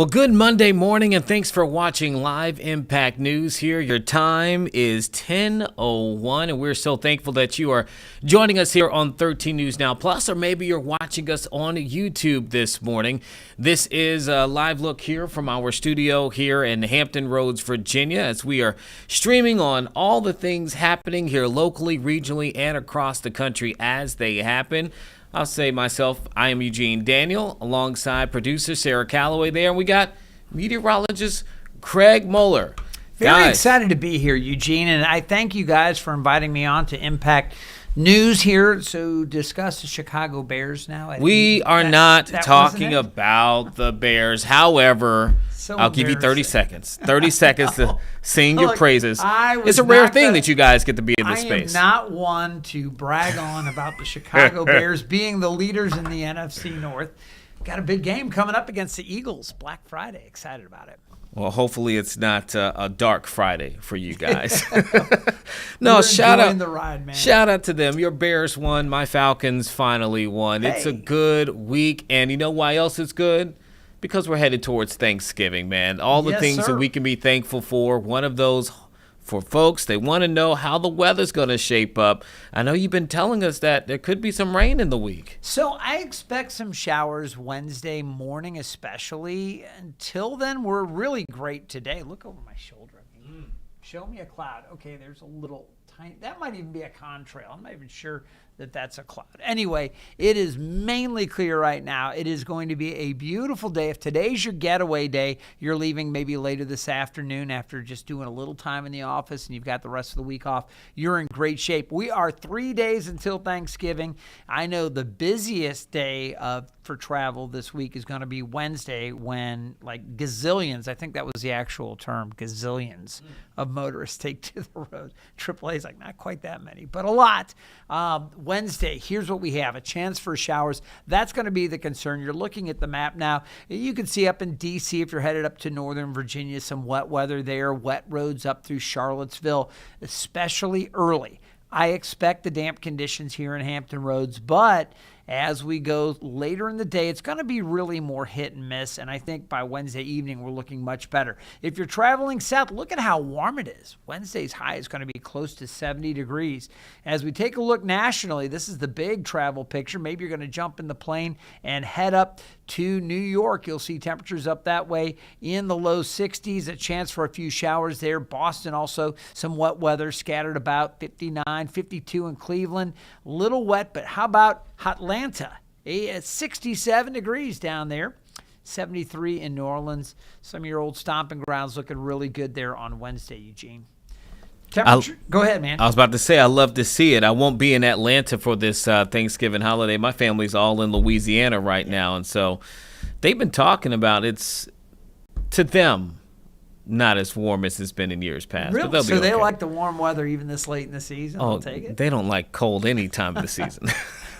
Well, good Monday morning, and thanks for watching Live Impact News here. Your time is 10:01, and we're so thankful that you are joining us here on 13 News Now Plus, or maybe you're watching us on YouTube this morning. This is a live look here from our studio here in Hampton Roads, Virginia, as we are streaming on all the things happening here locally, regionally, and across the country as they happen. I'll say myself, I am Eugene Daniel, alongside producer Sarah Calloway there, and we got meteorologist Craig Moeller. Very excited to be here, Eugene, and I thank you guys for inviting me on to Impact News here to discuss the Chicago Bears now. We are not talking about the Bears. However, I'll give you 30 seconds. 30 seconds to sing your praises. It's a rare thing that you guys get to be in this space. I am not one to brag on about the Chicago Bears being the leaders in the NFC North. Got a big game coming up against the Eagles, Black Friday. Excited about it. Well, hopefully it's not a dark Friday for you guys. No, shout out the ride, man. Shout out to them. Your Bears won. My Falcons finally won. Hey. It's a good week, and you know why else it's good? Because we're headed towards Thanksgiving, man. All the things that we can be thankful for. One of those for folks, they want to know how the weather's going to shape up. I know you've been telling us that there could be some rain in the week. So I expect some showers Wednesday morning especially. Until then, we're really great today. Look over my shoulder. Show me a cloud. Okay, there's a little tiny. That might even be a contrail. I'm not even sure that that's a cloud. Anyway, it is mainly clear right now. It is going to be a beautiful day. If today's your getaway day, you're leaving maybe later this afternoon after just doing a little time in the office and you've got the rest of the week off, you're in great shape. We are 3 days until Thanksgiving. I know the busiest day for travel this week is going to be Wednesday when like gazillions, I think that was the actual term, gazillions of motorists take to the road. AAA is like not quite that many, but a lot. Wednesday, here's what we have. A chance for showers. That's going to be the concern. You're looking at the map now. You can see up in D.C. if you're headed up to Northern Virginia, some wet weather there, wet roads up through Charlottesville, especially early. I expect the damp conditions here in Hampton Roads, but as we go later in the day, it's going to be really more hit and miss, and I think by Wednesday evening, we're looking much better. If you're traveling south, look at how warm it is. Wednesday's high is going to be close to 70 degrees. As we take a look nationally, this is the big travel picture. Maybe you're going to jump in the plane and head up to New York. You'll see temperatures up that way in the low 60s, a chance for a few showers there. Boston also some wet weather scattered about 59, 52 in Cleveland. A little wet, but how about Atlanta? 67 degrees down there. 73 in New Orleans. Some of your old stomping grounds looking really good there on Wednesday, Eugene. Go ahead, man. I was about to say, I love to see it. I won't be in Atlanta for this Thanksgiving holiday. My family's all in Louisiana right now, and so they've been talking about it's, to them, not as warm as it's been in years past. Really? But they'll be so they okay. like the warm weather even this late in the season? Oh, I'll take it. They don't like cold any time of the season.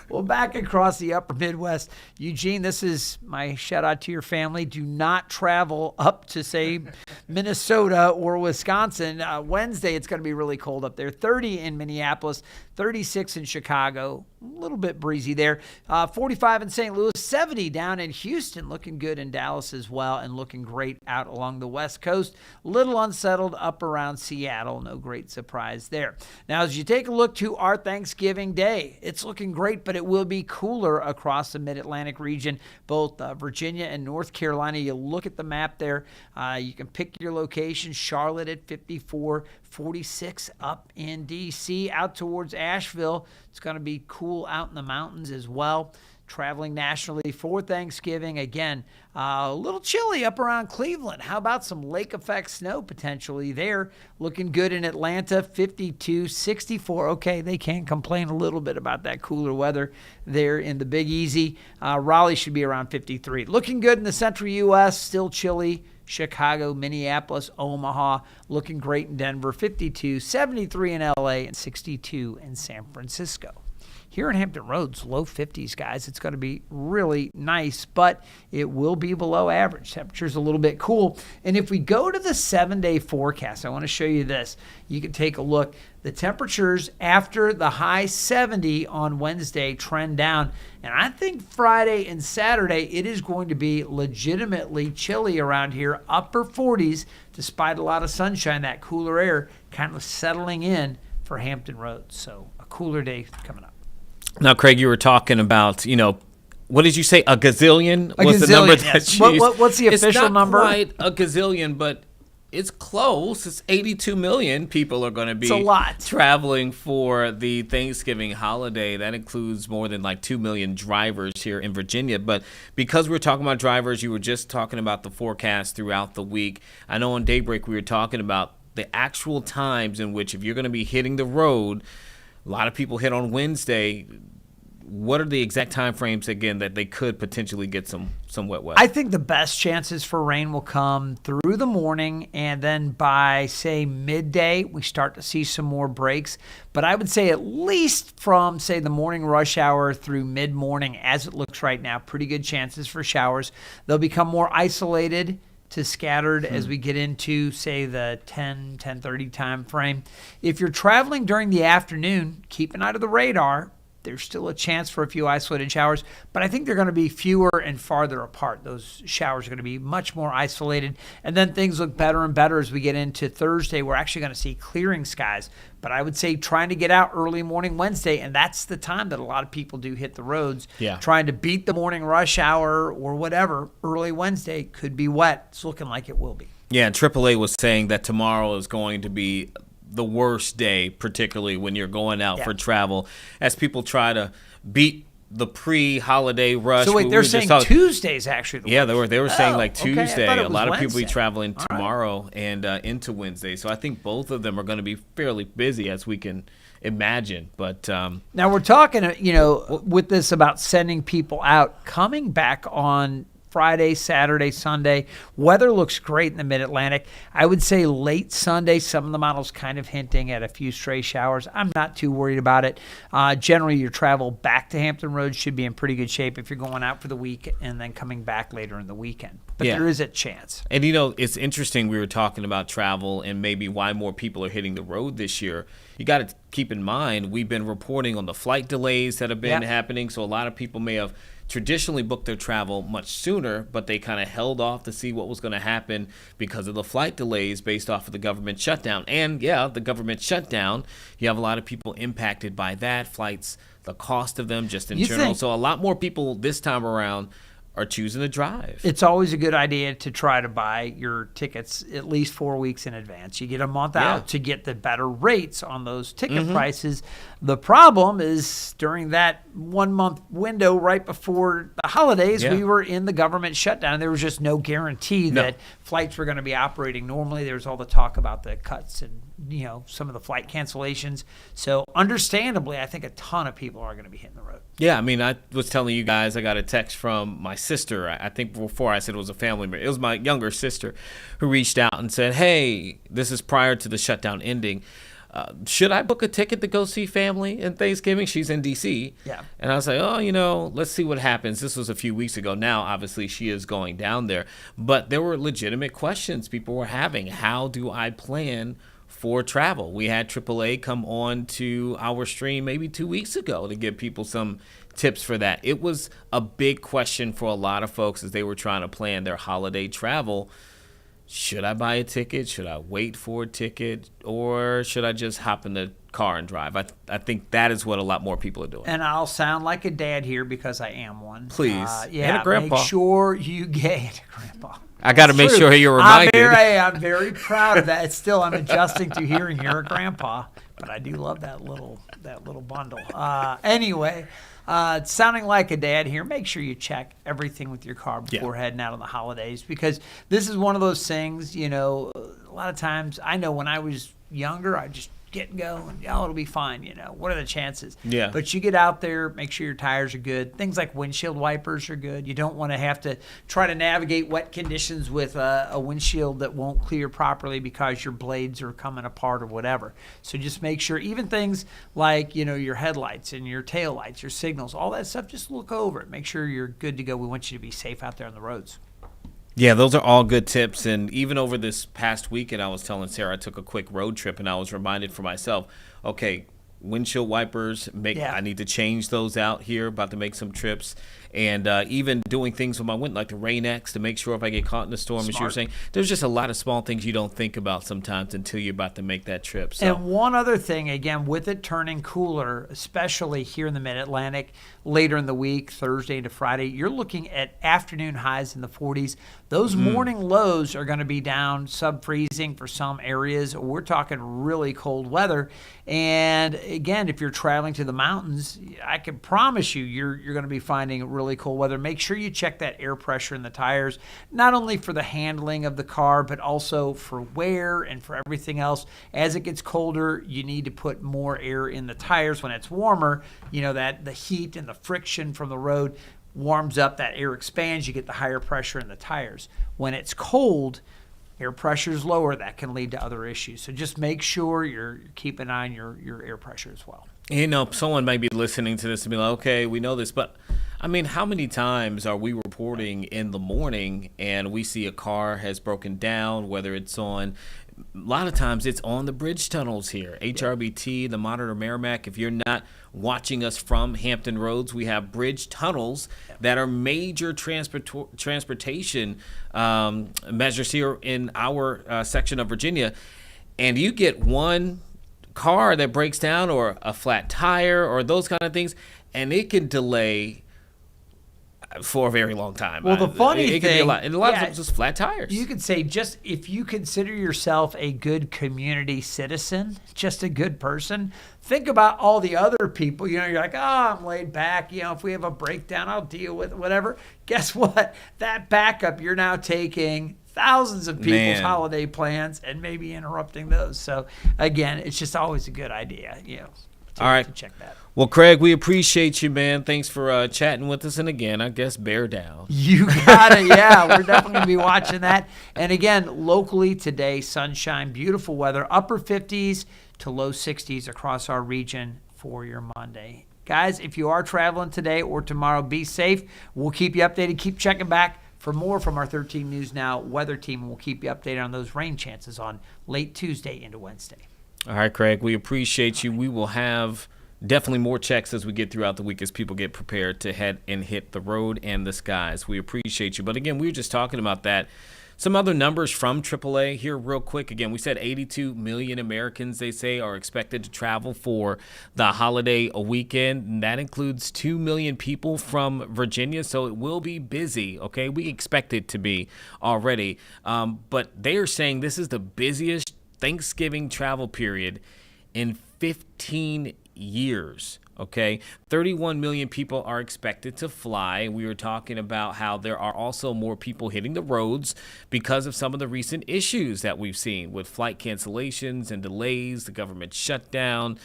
Well, back across the upper Midwest, Eugene, this is my shout out to your family. Do not travel up to, say, Minnesota or Wisconsin. Wednesday, it's going to be really cold up there. 30 in Minneapolis, 36 in Chicago. A little bit breezy there. 45 in St. Louis, 70 down in Houston. Looking good in Dallas as well, and looking great out along the West Coast. Little unsettled up around Seattle. No great surprise there. Now, as you take a look to our Thanksgiving Day, it's looking great, but it will be cooler across the Mid-Atlantic region, both Virginia and North Carolina. You look at the map there. You can pick your location. Charlotte at 54, 46 up in D.C. Out towards Asheville, it's going to be cool out in the mountains as well. Traveling nationally for Thanksgiving. Again, a little chilly up around Cleveland. How about some lake effect snow potentially there? Looking good in Atlanta, 52, 64. Okay, they can't complain a little bit about that cooler weather there in the Big Easy. Raleigh should be around 53. Looking good in the central U.S., still chilly. Chicago, Minneapolis, Omaha, looking great in Denver, 52, 73 in L.A., and 62 in San Francisco. here in Hampton Roads, low 50s, guys. It's going to be really nice, but it will be below average. Temperature's a little bit cool. And if we go to the 7-day forecast, I want to show you this. You can take a look. The temperatures after the high 70 on Wednesday trend down. And I think Friday and Saturday, it is going to be legitimately chilly around here, upper 40s, despite a lot of sunshine, that cooler air kind of settling in for Hampton Roads. So a cooler day coming up. Now, Craig, you were talking about, what did you say? A gazillion was the number yes. that you used. What's the official number? It's not quite a gazillion, but it's close. It's 82 million people are going to be traveling for the Thanksgiving holiday. That includes more than 2 million drivers here in Virginia. But because we're talking about drivers, you were just talking about the forecast throughout the week. I know on Daybreak we were talking about the actual times in which if you're going to be hitting the road. A lot of people hit on Wednesday. What are the exact time frames, again, that they could potentially get some wet weather? I think the best chances for rain will come through the morning, and then by, say, midday, we start to see some more breaks. But I would say at least from, say, the morning rush hour through mid-morning, as it looks right now, pretty good chances for showers. They'll become more isolated to scattered as we get into, say, the 10:30 time frame. If you're traveling during the afternoon, keep an eye to the radar. There's still a chance for a few isolated showers, but I think they're going to be fewer and farther apart. Those showers are going to be much more isolated, and then things look better and better as we get into Thursday. We're actually going to see clearing skies, but I would say trying to get out early morning Wednesday, and that's the time that a lot of people do hit the roads. Yeah. Trying to beat the morning rush hour or whatever, early Wednesday could be wet. It's looking like it will be. Yeah, and AAA was saying that tomorrow is going to be the worst day, particularly when you're going out for travel, as people try to beat the pre-holiday rush. So wait, they're saying Tuesday's actually the worst. they were saying Tuesday. Okay. A lot of people Wednesday. be traveling tomorrow and into Wednesday. So I think both of them are going to be fairly busy, as we can imagine. But now we're talking, with this about sending people out, coming back on Friday, Saturday, Sunday. Weather looks great in the Mid-Atlantic. I would say late Sunday, some of the models kind of hinting at a few stray showers. I'm not too worried about it. Generally, your travel back to Hampton Roads should be in pretty good shape if you're going out for the week and then coming back later in the weekend. But there is a chance. And, it's interesting. We were talking about travel and maybe why more people are hitting the road this year. You got to keep in mind, we've been reporting on the flight delays that have been happening. So a lot of people may have traditionally booked their travel much sooner, but they kind of held off to see what was going to happen because of the flight delays based off of the government shutdown. And the government shutdown, you have a lot of people impacted by that, flights, the cost of them just in general. So a lot more people this time around are choosing to drive. It's always a good idea to try to buy your tickets at least 4 weeks in advance. You get a month out to get the better rates on those ticket prices. The problem is during that 1 month window right before the holidays, we were in the government shutdown. There was just no guarantee that flights were going to be operating normally. There was all the talk about the cuts and some of the flight cancellations. So understandably, I think a ton of people are going to be hitting the road. Yeah, I mean, I was telling you guys, I got a text from my sister. I think before I said it was a family member. It was my younger sister who reached out and said, hey, this is prior to the shutdown ending. Should I book a ticket to go see family in Thanksgiving? She's in D.C. Yeah. And I was like, let's see what happens. This was a few weeks ago. Now, obviously, she is going down there. But there were legitimate questions people were having. How do I plan for travel? We had AAA come on to our stream maybe 2 weeks ago to give people some tips for that. It was a big question for a lot of folks as they were trying to plan their holiday travel. Should I buy a ticket? Should I wait for a ticket? Or should I just hop in the car and drive? I think that is what a lot more people are doing. And I'll sound like a dad here because I am one. Please. And a grandpa. Make sure you get a grandpa. I got to make sure you're reminded. I'm very proud of that. It's still, I'm adjusting to hearing you're a grandpa, but I do love that little bundle. Anyway, sounding like a dad here, make sure you check everything with your car before heading out on the holidays, because this is one of those things, a lot of times, I know when I was younger, I just get going. Oh, it'll be fine. What are the chances? Yeah. But you get out there, make sure your tires are good. Things like windshield wipers are good. You don't want to have to try to navigate wet conditions with a windshield that won't clear properly because your blades are coming apart or whatever. So just make sure, even things like, your headlights and your tail lights, your signals, all that stuff, just look over it. Make sure you're good to go. We want you to be safe out there on the roads. Yeah, those are all good tips. And even over this past weekend, I was telling Sarah I took a quick road trip, and I was reminded for myself, okay, windshield wipers, I need to change those out here, about to make some trips. And even doing things with my window, like the Rain X, to make sure if I get caught in a storm, as you were saying, there's just a lot of small things you don't think about sometimes until you're about to make that trip. So. And one other thing, again, with it turning cooler, especially here in the Mid-Atlantic, later in the week, Thursday into Friday, you're looking at afternoon highs in the 40s. Those morning lows are going to be down sub-freezing for some areas. We're talking really cold weather. And again, if you're traveling to the mountains, I can promise you're going to be finding really cold weather. Make sure you check that air pressure in the tires, not only for the handling of the car, but also for wear and for everything else. As it gets colder, you need to put more air in the tires. When it's warmer, that the heat and the friction from the road warms up, that air expands, you get the higher pressure in the tires. When it's cold, air pressure is lower. That can lead to other issues. So just make sure you're keeping an eye on your air pressure as well. Someone might be listening to this and be like, okay, we know this, but I mean, how many times are we reporting in the morning and we see a car has broken down, whether it's on, a lot of times it's on the bridge tunnels here, HRBT, the Monitor Merrimack. If you're not watching us from Hampton Roads, we have bridge tunnels that are major transportation measures here in our section of Virginia. And you get one car that breaks down or a flat tire or those kind of things, and it can delay for a very long time. Well, the funny thing, can be a lot of times just flat tires. You could say, just if you consider yourself a good community citizen, just a good person, think about all the other people. You're like, I'm laid back. If we have a breakdown, I'll deal with it, whatever. Guess what? That backup, you're now taking thousands of people's holiday plans and maybe interrupting those. So again, it's just always a good idea, all right, to check that. Well, Craig, we appreciate you, man. Thanks for chatting with us. And again, I guess bear down. You got it. Yeah, we're definitely going to be watching that. And again, locally today, sunshine, beautiful weather, upper 50s to low 60s across our region for your Monday. Guys, if you are traveling today or tomorrow, be safe. We'll keep you updated. Keep checking back for more from our 13 News Now weather team. We'll keep you updated on those rain chances on late Tuesday into Wednesday. All right, Craig, we appreciate you. We will have definitely more checks as we get throughout the week as people get prepared to head and hit the road and the skies. We appreciate you. But again, we were just talking about that. Some other numbers from AAA here real quick. Again, we said 82 million Americans, they say, are expected to travel for the holiday weekend. And that includes 2 million people from Virginia. So it will be busy, okay? We expect it to be already. But they are saying this is the busiest Thanksgiving travel period in 15 years. Okay, 31 million people are expected to fly. We were talking about how there are also more people hitting the roads because of some of the recent issues that we've seen with flight cancellations and delays, the government shutdown.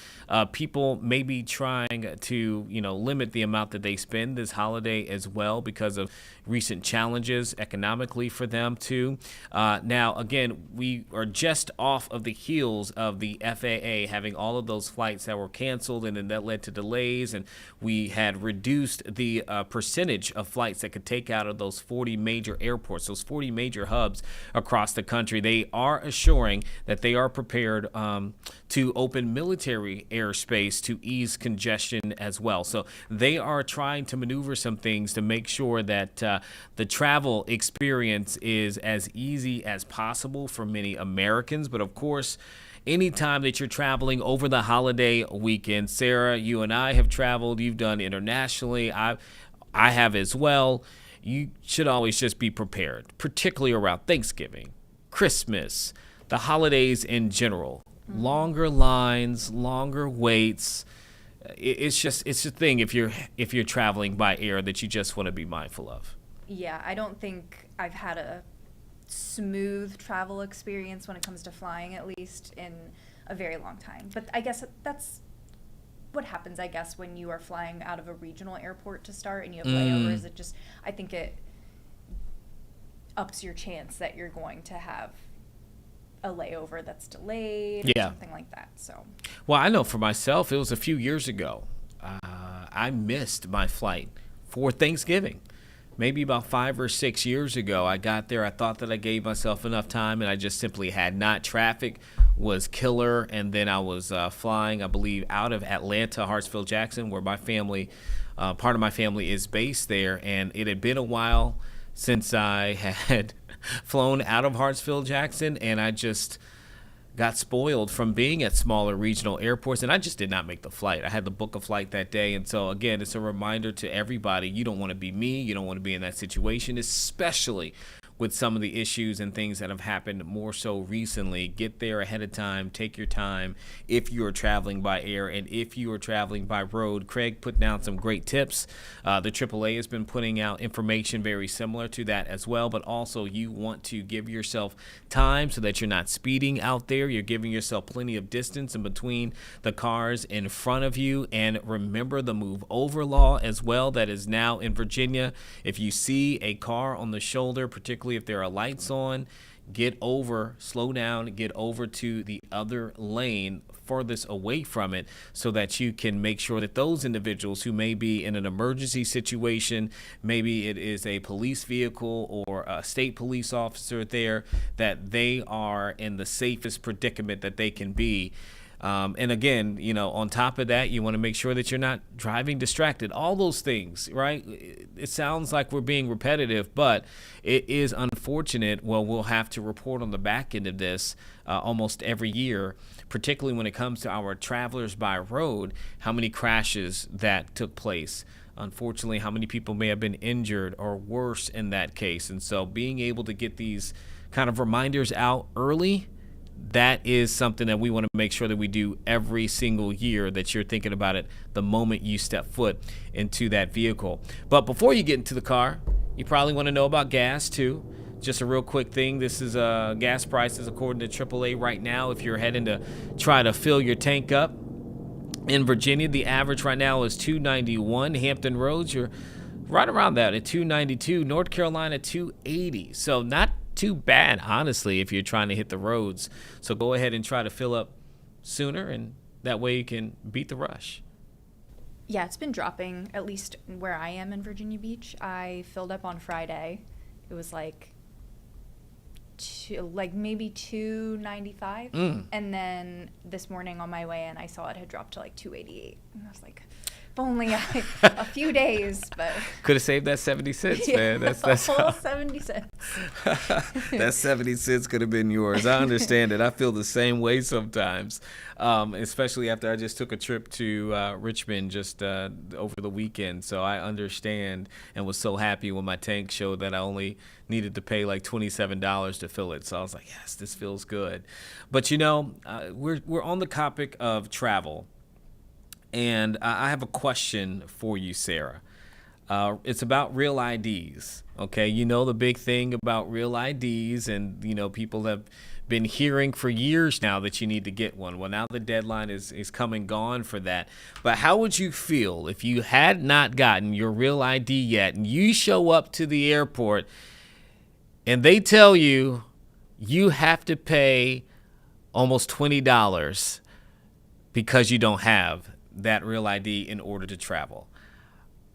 People may be trying to, limit the amount that they spend this holiday as well because of recent challenges economically for them too. Now, again, we are just off of the heels of the FAA having all of those flights that were canceled, and then that led to delays, and we had reduced the percentage of flights that could take out of those 40 major airports, those 40 major hubs across the country. They are assuring that they are prepared to open military airspace to ease congestion as well. So they are trying to maneuver some things to make sure that the travel experience is as easy as possible for many Americans. But of course, anytime that you're traveling over the holiday weekend, Sarah, you and I have traveled. You've done internationally. I have as well. You should always just be prepared, particularly around Thanksgiving, Christmas, the holidays in general. Longer lines, longer waits. It's a thing if you're traveling by air that you just want to be mindful of. Yeah, I don't think I've had a smooth travel experience when it comes to flying, at least in a very long time. But I guess that's what happens, I guess, when you are flying out of a regional airport to start and you have layovers. I think it ups your chance that you're going to have a layover that's delayed or something like that. So, well, I know for myself, it was a few years ago. I missed my flight for Thanksgiving. Maybe about 5 or 6 years ago, I got there. I thought that I gave myself enough time, and I just simply had not. Traffic was killer, and then I was flying, I believe, out of Atlanta, Hartsfield Jackson, where my family, part of my family is based there, and it had been a while since I had flown out of Hartsfield Jackson, and I just got spoiled from being at smaller regional airports, and I just did not make the flight. I had to book a flight that day, and so again, it's a reminder to everybody, you don't want to be me, you don't want to be in that situation, especially with some of the issues and things that have happened more so recently. Get there ahead of time, take your time if you are traveling by air, and if you are traveling by road. Craig put down some great tips. The AAA has been putting out information very similar to that as well, but also you want to give yourself time so that you're not speeding out there. You're giving yourself plenty of distance in between the cars in front of you, and remember the move over law as well that is now in Virginia. If you see a car on the shoulder, particularly if there are lights on, get over, slow down, get over to the other lane furthest away from it so that you can make sure that those individuals who may be in an emergency situation, maybe it is a police vehicle or a state police officer there, that they are in the safest predicament that they can be. And again, on top of that, you want to make sure that you're not driving distracted. All those things, right? It sounds like we're being repetitive, but it is unfortunate. Well, we'll have to report on the back end of this almost every year, particularly when it comes to our travelers by road, how many crashes that took place. Unfortunately, how many people may have been injured or worse in that case. And so being able to get these kind of reminders out early, that is something that we want to make sure that we do every single year, that you're thinking about it the moment you step foot into that vehicle. But before you get into the car, you probably want to know about gas too. Just a real quick thing. This is gas prices according to AAA right now. If you're heading to try to fill your tank up in Virginia, the average right now is $2.91. Hampton Roads, you're right around that at $2.92. North Carolina, $2.80. So not too bad, honestly, if you're trying to hit the roads. So go ahead and try to fill up sooner, and that way you can beat the rush. Yeah, it's been dropping, at least where I am in Virginia Beach. I filled up on Friday. It was maybe $2.95. And then this morning on my way in, I saw it had dropped to $2.88. And I was like, if only a few days, but could have saved that 70 cents, man. That's whole 70 cents. That 70 cents could have been yours. I understand it. I feel the same way sometimes, especially after I just took a trip to Richmond just over the weekend. So I understand and was so happy when my tank showed that I only needed to pay $27 to fill it. So I was like, yes, this feels good. But we're on the topic of travel. And I have a question for you, Sarah. It's about real IDs, okay? The big thing about real IDs, and, people have been hearing for years now that you need to get one. Well, now the deadline is come and gone for that. But how would you feel if you had not gotten your real ID yet, and you show up to the airport, and they tell you you have to pay almost $20 because you don't have that real ID in order to travel?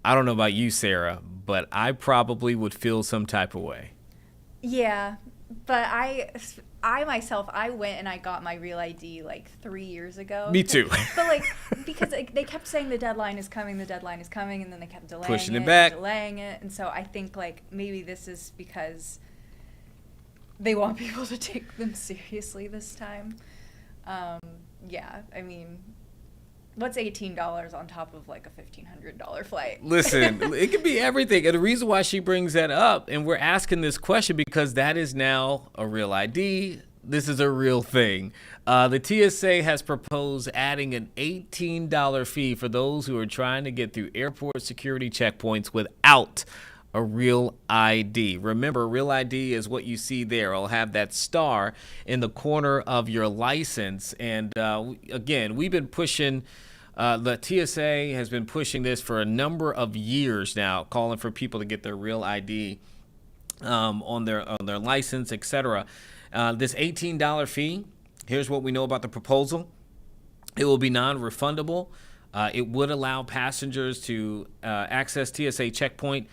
I don't know about you, Sarah, but I probably would feel some type of way. Yeah, but I myself, I went and I got my real ID 3 years ago. Me too. But because they kept saying the deadline is coming, and then they kept delaying pushing it back, delaying it, and so I think maybe this is because they want people to take them seriously this time. Yeah, I mean, what's $18 on top of a $1,500 flight? Listen, it could be everything. And the reason why she brings that up, and we're asking this question, because that is now a real ID. This is a real thing. The TSA has proposed adding an $18 fee for those who are trying to get through airport security checkpoints without a real ID. Remember, real ID is what you see there. It'll have that star in the corner of your license. And again, we've been pushing, the TSA has been pushing this for a number of years now, calling for people to get their real ID on their license, etc. This $18 fee, here's what we know about the proposal. It will be non-refundable. It would allow passengers to access TSA checkpoint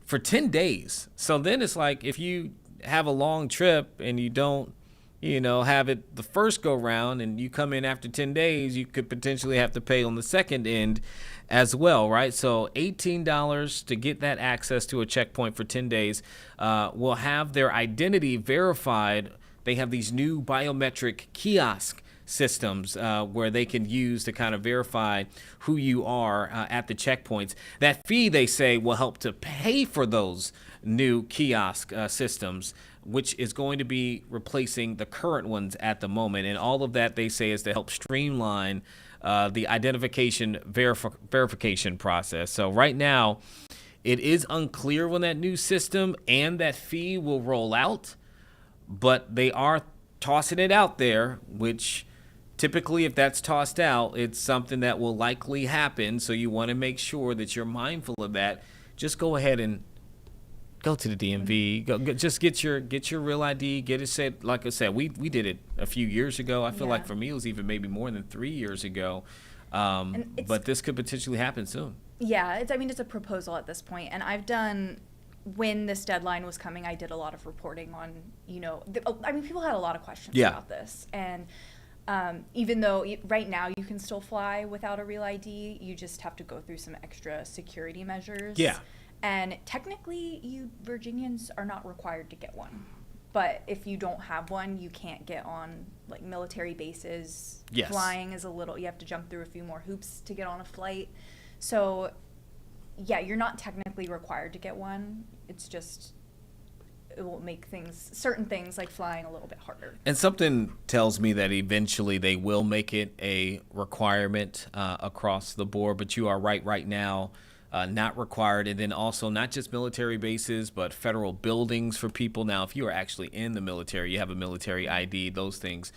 for 10 days. So then it's like if you have a long trip and you don't, have it the first go round and you come in after 10 days, you could potentially have to pay on the second end as well, right? So $18 to get that access to a checkpoint for 10 days. Will have their identity verified. They have these new biometric kiosk systems where they can use to kind of verify who you are at the checkpoints. That fee, they say, will help to pay for those new kiosk systems, which is going to be replacing the current ones at the moment. And all of that, they say, is to help streamline the identification verification process. So right now, it is unclear when that new system and that fee will roll out, but they are tossing it out there, which typically, if that's tossed out, it's something that will likely happen. So you want to make sure that you're mindful of that. Just go ahead and go to the DMV. Just get your real ID. Get it set. Like I said, we did it a few years ago. I feel like for me it was even maybe more than 3 years ago. But this could potentially happen soon. Yeah, it's a proposal at this point, and I've done. When this deadline was coming, I did a lot of reporting on. People had a lot of questions about this, and. Even though right now you can still fly without a real ID, you just have to go through some extra security measures. Yeah. And technically, you Virginians are not required to get one. But if you don't have one, you can't get on like military bases. Yes. Flying is you have to jump through a few more hoops to get on a flight. So, yeah, you're not technically required to get one. It's just it will make certain things like flying a little bit harder. And something tells me that eventually they will make it a requirement across the board. But you are right now, not required. And then also not just military bases, but federal buildings for people. Now, if you are actually in the military, you have a military ID, those things.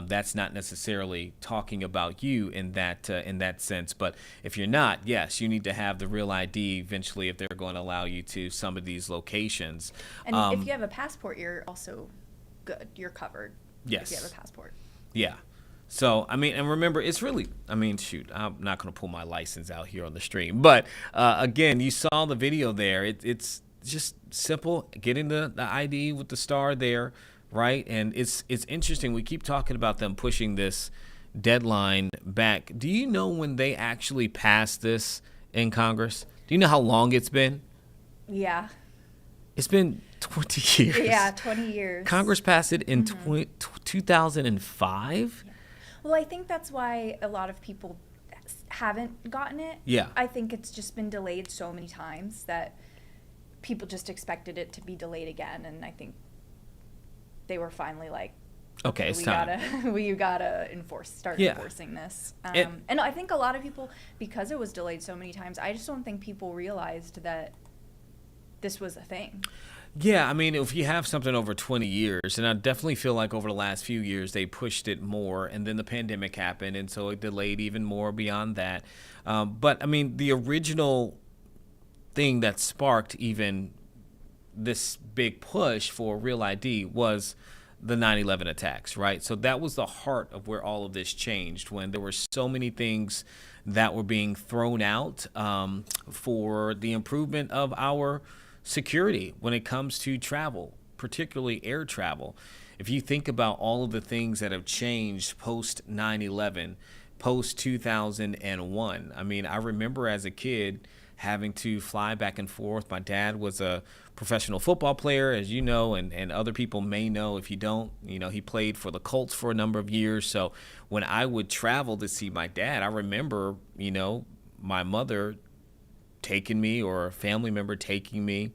That's not necessarily talking about you in that sense. But if you're not, yes, you need to have the real ID eventually if they're going to allow you to some of these locations. And if you have a passport, you're also good. You're covered. Yes. If you have a passport. Yeah. So, and remember, it's really, shoot, I'm not going to pull my license out here on the stream. But, again, you saw the video there. It's just simple, getting the ID with the star there. Right. And it's interesting. We keep talking about them pushing this deadline back. Do you know when they actually passed this in Congress? Do you know how long it's been? Yeah. It's been 20 years. Yeah, 20 years. Congress passed it in 2005. Yeah. Well, I think that's why a lot of people haven't gotten it. Yeah. I think it's just been delayed so many times that people just expected it to be delayed again. And I think they were finally like, okay, it's time. You gotta enforcing this. And I think a lot of people, because it was delayed so many times, I just don't think people realized that this was a thing. Yeah, if you have something over 20 years, and I definitely feel like over the last few years they pushed it more, and then the pandemic happened, and so it delayed even more beyond that. But the original thing that sparked even this big push for real ID was the 9/11 attacks, right? So that was the heart of where all of this changed, when there were so many things that were being thrown out for the improvement of our security when it comes to travel, particularly air travel. If you think about all of the things that have changed post 9/11, post 2001, I remember as a kid having to fly back and forth. My dad was a professional football player, as you know, and other people may know. If you don't, he played for the Colts for a number of years. So when I would travel to see my dad, I remember, my mother taking me or a family member taking me.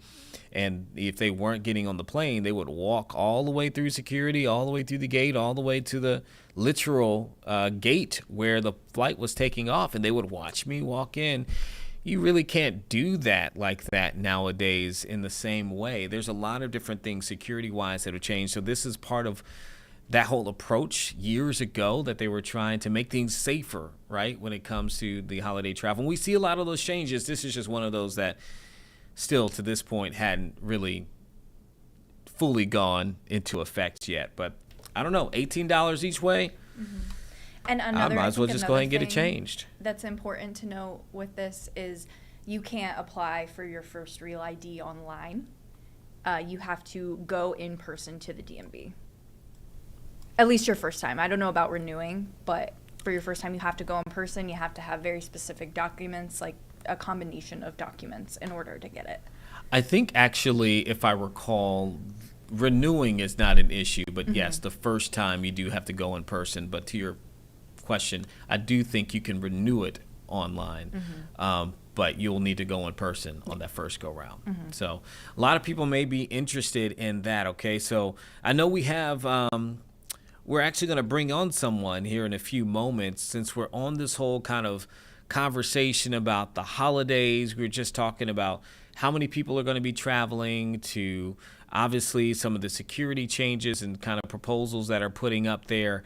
And if they weren't getting on the plane, they would walk all the way through security, all the way through the gate, all the way to the literal gate where the flight was taking off. And they would watch me walk in. you really can't do that like that nowadays in the same way. There's a lot of different things security wise that have changed. So this is part of that whole approach years ago that they were trying to make things safer, right, when it comes to the holiday travel. And we see a lot of those changes. This is just one of those that still to this point hadn't really fully gone into effect yet. But I don't know, $18 each way. And I another, might as well just go ahead and get it thing changed. That's important to know with this is you can't apply for your first real ID online. You have to go in person to the DMV. At least your first time. I don't know about renewing, but for your first time, you have to go in person. You have to have very specific documents, like a combination of documents in order to get it. I think actually, if I recall, renewing is not an issue, but yes, the first time you do have to go in person. But to your question, I do think you can renew it online, but you'll need to go in person on that first go round. So a lot of people may be interested in that. Okay, so I know we have. We're actually going to bring on someone here in a few moments since we're on this whole kind of conversation about the holidays. We were just talking about how many people are going to be traveling, to obviously some of the security changes and kind of proposals that are putting up there.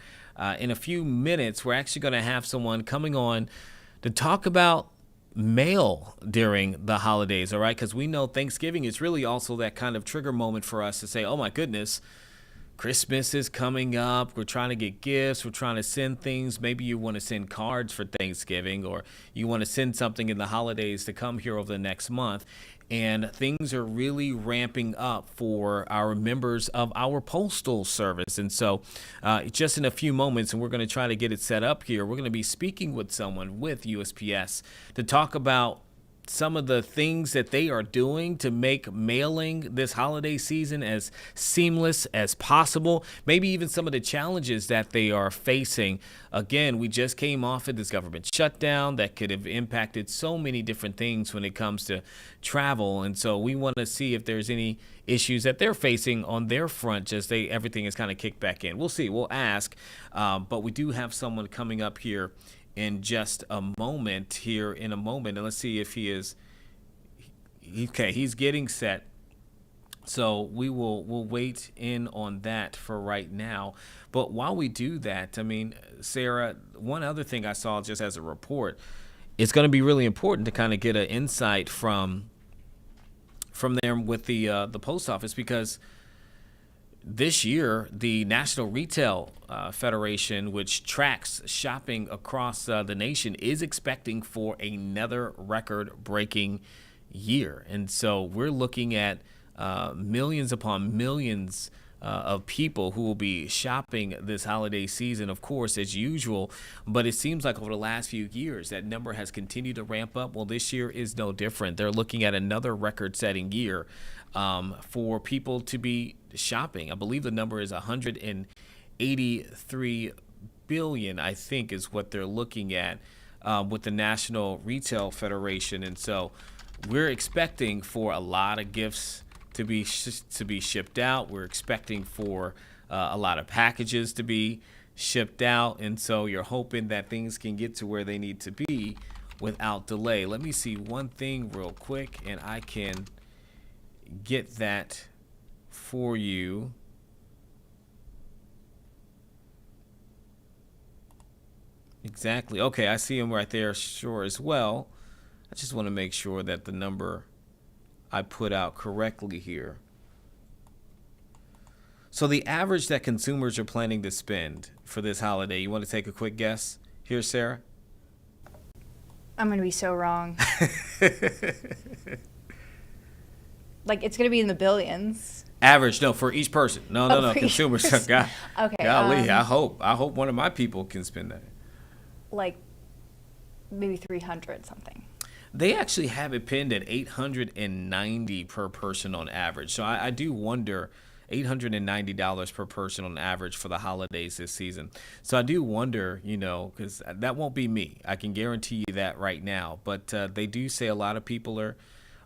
In a few minutes, we're actually going to have someone coming on to talk about mail during the holidays, all right? Because we know Thanksgiving is really also that kind of trigger moment for us to say, oh my goodness, Christmas is coming up. We're trying to get gifts. We're trying to send things. Maybe you want to send cards for Thanksgiving, or you want to send something in the holidays to come here over the next month. And things are really ramping up for our members of our Postal Service. And so just in a few moments, and we're going to try to get it set up here, we're going to be speaking with someone with USPS to talk about some of the things that they are doing to make mailing this holiday season as seamless as possible. Maybe even some of the challenges that they are facing. Again, we just came off of this government shutdown that could have impacted so many different things when it comes to travel. And so we want to see if there's any issues that they're facing on their front, just everything is kind of kicked back in. We'll see. We'll ask. But we do have someone coming up here in just a moment and let's see if he is okay. He's getting set, so we'll wait in on that for right now. But while we do that, I mean, Sarah, one other thing I saw just as a report, it's going to be really important to kind of get an insight from them with the post office, because this year, the National Retail Federation, which tracks shopping across the nation, is expecting for another record-breaking year. And so we're looking at millions upon millions of people who will be shopping this holiday season, of course, as usual. But it seems like over the last few years, that number has continued to ramp up. Well, this year is no different. They're looking at another record-setting year for people to be shopping. I believe the number is 183 billion, I think, is what they're looking at with the National Retail Federation. And so we're expecting for a lot of gifts to be shipped out. We're expecting for a lot of packages to be shipped out. And so you're hoping that things can get to where they need to be without delay. Let me see one thing real quick, and I can get that for you. Exactly. Okay, I see him right there, sure, as well. I just want to make sure that the number I put out correctly here. So the average that consumers are planning to spend for this holiday, you want to take a quick guess here, Sarah? I'm going to be so wrong. Like, it's going to be in the billions. Average, no, for each person. No, consumers. God, okay. Golly, I hope one of my people can spend that. Like, maybe 300 something. They actually have it pinned at $890 per person on average. So I do wonder, $890 per person on average for the holidays this season. So I do wonder, because that won't be me. I can guarantee you that right now. But they do say a lot of people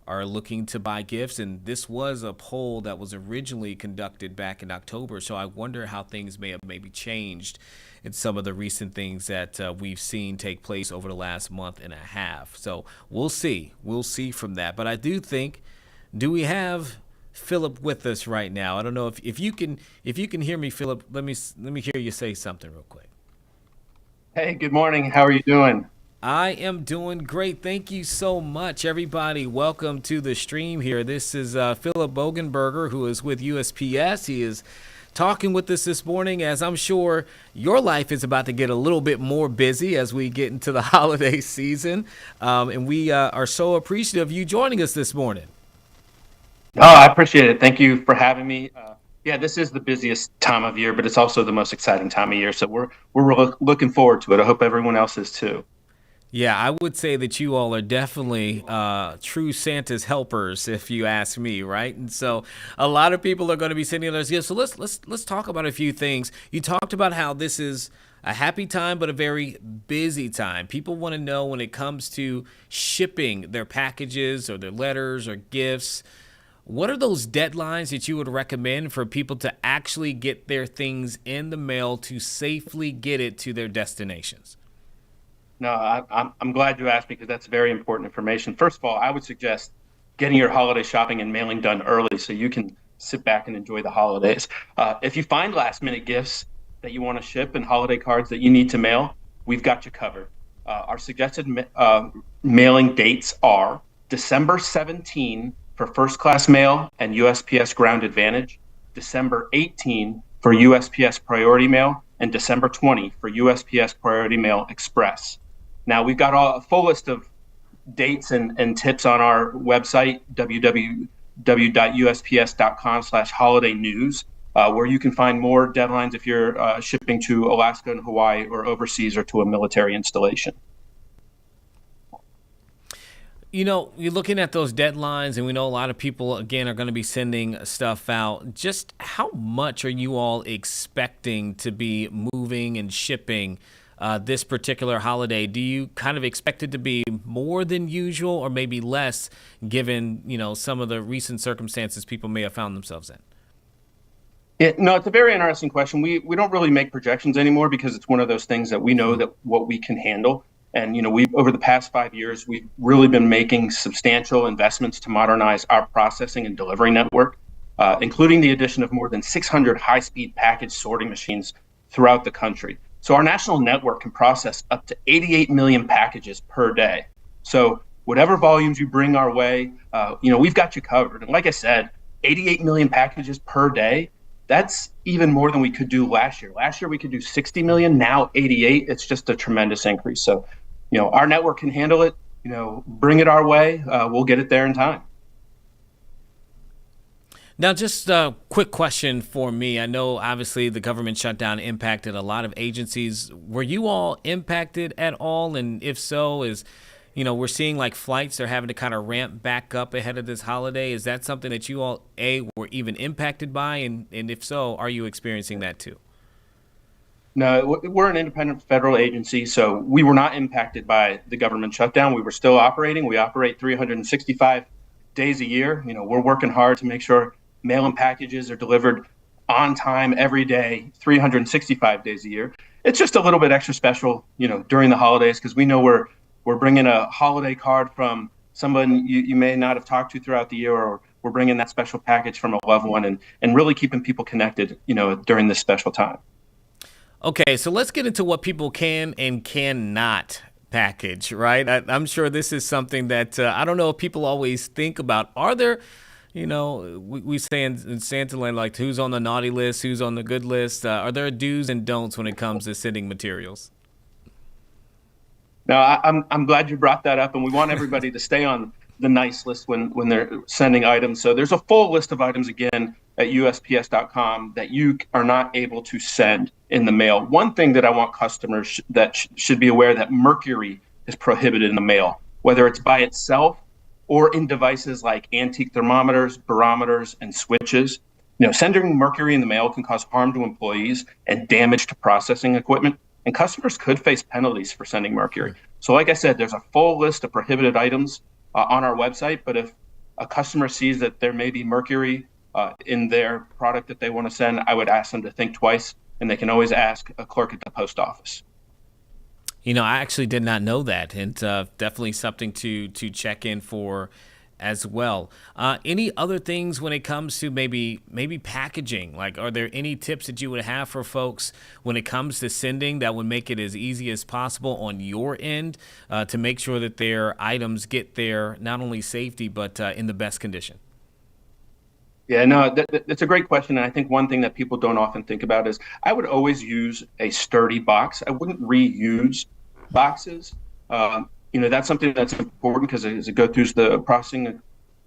are looking to buy gifts. And this was a poll that was originally conducted back in October. So I wonder how things may have maybe changed in some of the recent things that we've seen take place over the last month and a half. So we'll see. We'll see from that. But I do think, do we have Philip with us right now? I don't know if you can hear me, Philip. Let me hear you say something real quick. Hey, good morning. How are you doing? I am doing great. Thank you so much, everybody. Welcome to the stream here. This is Philip Bogenberger, who is with USPS. He is talking with us this morning, as I'm sure your life is about to get a little bit more busy as we get into the holiday season. And we are so appreciative of you joining us this morning. Oh, I appreciate it. Thank you for having me. Yeah, this is the busiest time of year, but it's also the most exciting time of year. So we're looking forward to it. I hope everyone else is too. Yeah, I would say that you all are definitely true Santa's helpers, if you ask me, right? And so a lot of people are going to be sending us gifts. So let's talk about a few things. You talked about how this is a happy time, but a very busy time. People want to know when it comes to shipping their packages or their letters or gifts, what are those deadlines that you would recommend for people to actually get their things in the mail to safely get it to their destinations? No, I'm glad you asked, because that's very important information. First of all, I would suggest getting your holiday shopping and mailing done early so you can sit back and enjoy the holidays. If you find last minute gifts that you want to ship and holiday cards that you need to mail, we've got you covered. Our suggested mailing dates are December 17 for first class mail and USPS Ground Advantage, December 18 for USPS Priority Mail, and December 20 for USPS Priority Mail Express. Now, we've got a full list of dates and tips on our website, www.usps.com/holiday news, where you can find more deadlines if you're shipping to Alaska and Hawaii or overseas or to a military installation. You know, you're looking at those deadlines, and we know a lot of people, again, are going to be sending stuff out. Just how much are you all expecting to be moving and shipping this particular holiday? Do you kind of expect it to be more than usual or maybe less, given, you know, some of the recent circumstances people may have found themselves in? No, it's a very interesting question. We don't really make projections anymore, because it's one of those things that we know that what we can handle. And, you know, we've over the past 5 years, we've really been making substantial investments to modernize our processing and delivery network, including the addition of more than 600 high-speed package sorting machines throughout the country. So our national network can process up to 88 million packages per day. So whatever volumes you bring our way, you know, we've got you covered. And like I said, 88 million packages per day, that's even more than we could do last year. Last year, we could do 60 million, now 88. It's just a tremendous increase. So, you know, our network can handle it. You know, bring it our way. We'll get it there in time. Now, just a quick question for me. I know, obviously, the government shutdown impacted a lot of agencies. Were you all impacted at all? And if so, you know, we're seeing like flights are having to kind of ramp back up ahead of this holiday. Is that something that you all, were even impacted by? And if so, are you experiencing that too? No, we're an independent federal agency, so we were not impacted by the government shutdown. We were still operating. We operate 365 days a year. You know, we're working hard to make sure mail and packages are delivered on time every day, 365 days a year. It's just a little bit extra special, you know, during the holidays, because we know we're bringing a holiday card from someone you may not have talked to throughout the year, or we're bringing that special package from a loved one, and really keeping people connected, you know, during this special time. Okay, so let's get into what people can and cannot package, right? I'm sure this is something that I don't know if people always think about. Are there, you know, we say in Santa land, like, who's on the naughty list, who's on the good list? Are there do's and don'ts when it comes to sending materials? No, I'm glad you brought that up, and we want everybody to stay on the nice list when they're sending items. So there's a full list of items, again, at USPS.com that you are not able to send in the mail. One thing that I want customers should be aware, that mercury is prohibited in the mail, whether it's by itself or in devices like antique thermometers, barometers, and switches. You know, sending mercury in the mail can cause harm to employees and damage to processing equipment, and customers could face penalties for sending mercury. So like I said, there's a full list of prohibited items on our website, but if a customer sees that there may be mercury in their product that they want to send, I would ask them to think twice, and they can always ask a clerk at the post office. I actually did not know that, and definitely something to check in for as well. Any other things when it comes to maybe packaging? Like, are there any tips that you would have for folks when it comes to sending that would make it as easy as possible on your end to make sure that their items get there not only safety but in the best condition? Yeah, no, that's a great question. And I think one thing that people don't often think about is I would always use a sturdy box. I wouldn't reuse boxes. That's something that's important because as it goes through the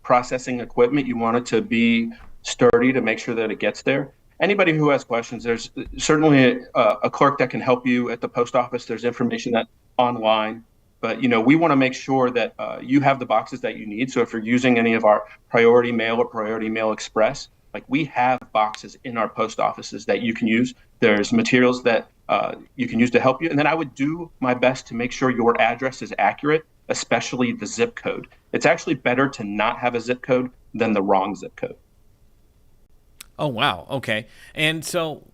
processing equipment, you want it to be sturdy to make sure that it gets there. Anybody who has questions, there's certainly a clerk that can help you at the post office. There's information that online. But, we want to make sure that you have the boxes that you need. So if you're using any of our Priority Mail or Priority Mail Express, like we have boxes in our post offices that you can use. There's materials that you can use to help you. And then I would do my best to make sure your address is accurate, especially the zip code. It's actually better to not have a zip code than the wrong zip code. Oh, wow. Okay. And so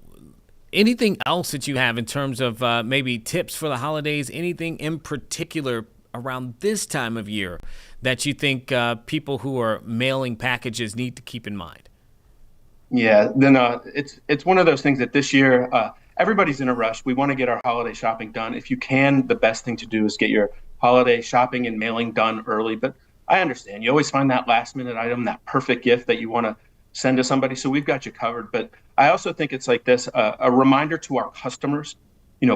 anything else that you have in terms of maybe tips for the holidays, anything in particular around this time of year that you think people who are mailing packages need to keep in mind? Yeah, then it's one of those things that this year everybody's in a rush. We want to get our holiday shopping done. If you can, the best thing to do is get your holiday shopping and mailing done early. But I understand you always find that last minute item, that perfect gift that you want to send to somebody. So we've got you covered. But I also think it's like this, a reminder to our customers,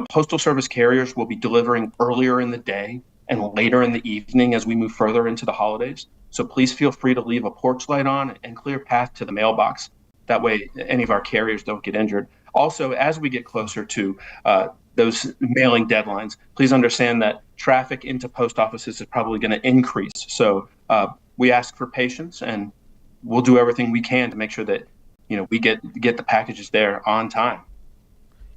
Postal Service carriers will be delivering earlier in the day and later in the evening as we move further into the holidays. So please feel free to leave a porch light on and clear path to the mailbox. That way, any of our carriers don't get injured. Also, as we get closer to those mailing deadlines, please understand that traffic into post offices is probably going to increase. So we ask for patience, and we'll do everything we can to make sure that we get the packages there on time.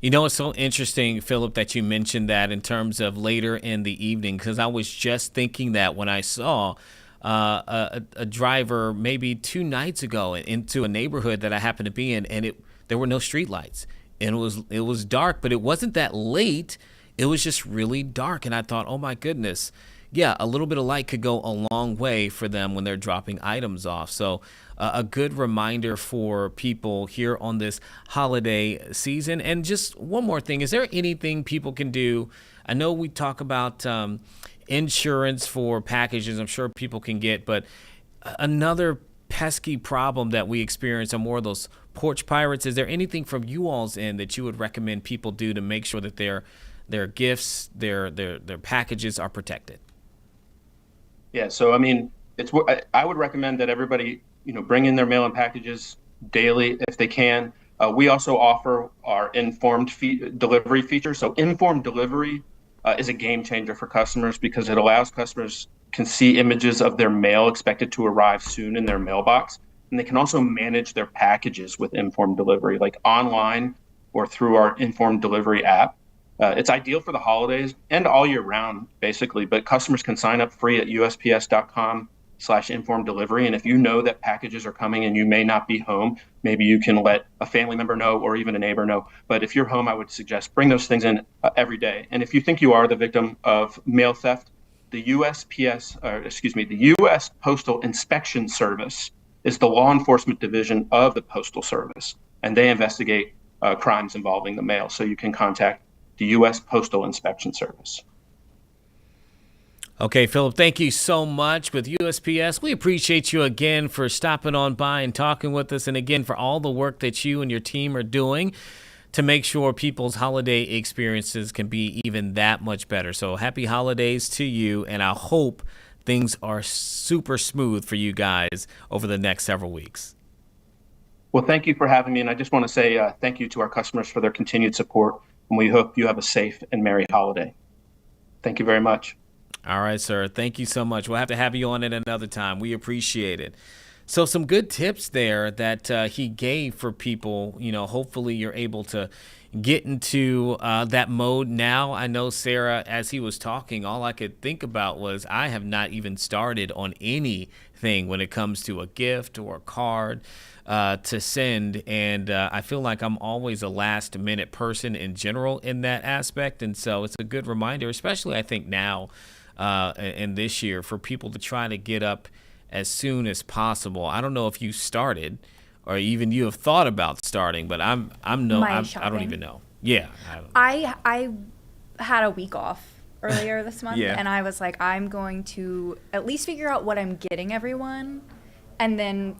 It's so interesting, Philip, that you mentioned that in terms of later in the evening, because I was just thinking that when I saw a driver maybe 2 nights ago into a neighborhood that I happened to be in, and there were no street lights, and it was dark, but it wasn't that late. It was just really dark, and I thought, oh my goodness, yeah, a little bit of light could go a long way for them when they're dropping items off. So a good reminder for people here on this holiday season. And just one more thing, is there anything people can do? I know we talk about insurance for packages, I'm sure people can get, but another pesky problem that we experience are more of those porch pirates. Is there anything from you all's end that you would recommend people do to make sure that their gifts, their packages are protected? Yeah, so I mean, I would recommend that everybody bring in their mail and packages daily if they can. We also offer our informed delivery feature. So informed delivery is a game changer for customers because it allows customers can see images of their mail expected to arrive soon in their mailbox. And they can also manage their packages with informed delivery, like online or through our informed delivery app. It's ideal for the holidays and all year round, basically, but customers can sign up free at USPS.com/informed delivery. And if you know that packages are coming and you may not be home, maybe you can let a family member know or even a neighbor know. But if you're home, I would suggest bring those things in every day. And if you think you are the victim of mail theft, the US Postal Inspection Service is the law enforcement division of the Postal Service, and they investigate crimes involving the mail. So you can contact the US Postal Inspection Service. Okay, Philip, thank you so much with USPS. We appreciate you again for stopping on by and talking with us, and again for all the work that you and your team are doing to make sure people's holiday experiences can be even that much better. So happy holidays to you, and I hope things are super smooth for you guys over the next several weeks. Well, thank you for having me, and I just want to say thank you to our customers for their continued support, and we hope you have a safe and merry holiday. Thank you very much. All right, sir. Thank you so much. We'll have to have you on at another time. We appreciate it. So some good tips there that he gave for people. Hopefully you're able to get into that mode now. I know, Sarah, as he was talking, all I could think about was I have not even started on anything when it comes to a gift or a card to send. And I feel like I'm always a last minute person in general in that aspect. And so it's a good reminder, especially I think now and this year, for people to try to get up as soon as possible. I don't know if you started or even you have thought about starting, but I don't even know. Yeah. I had a week off earlier this month, Yeah. and I was like, I'm going to at least figure out what I'm getting everyone, and then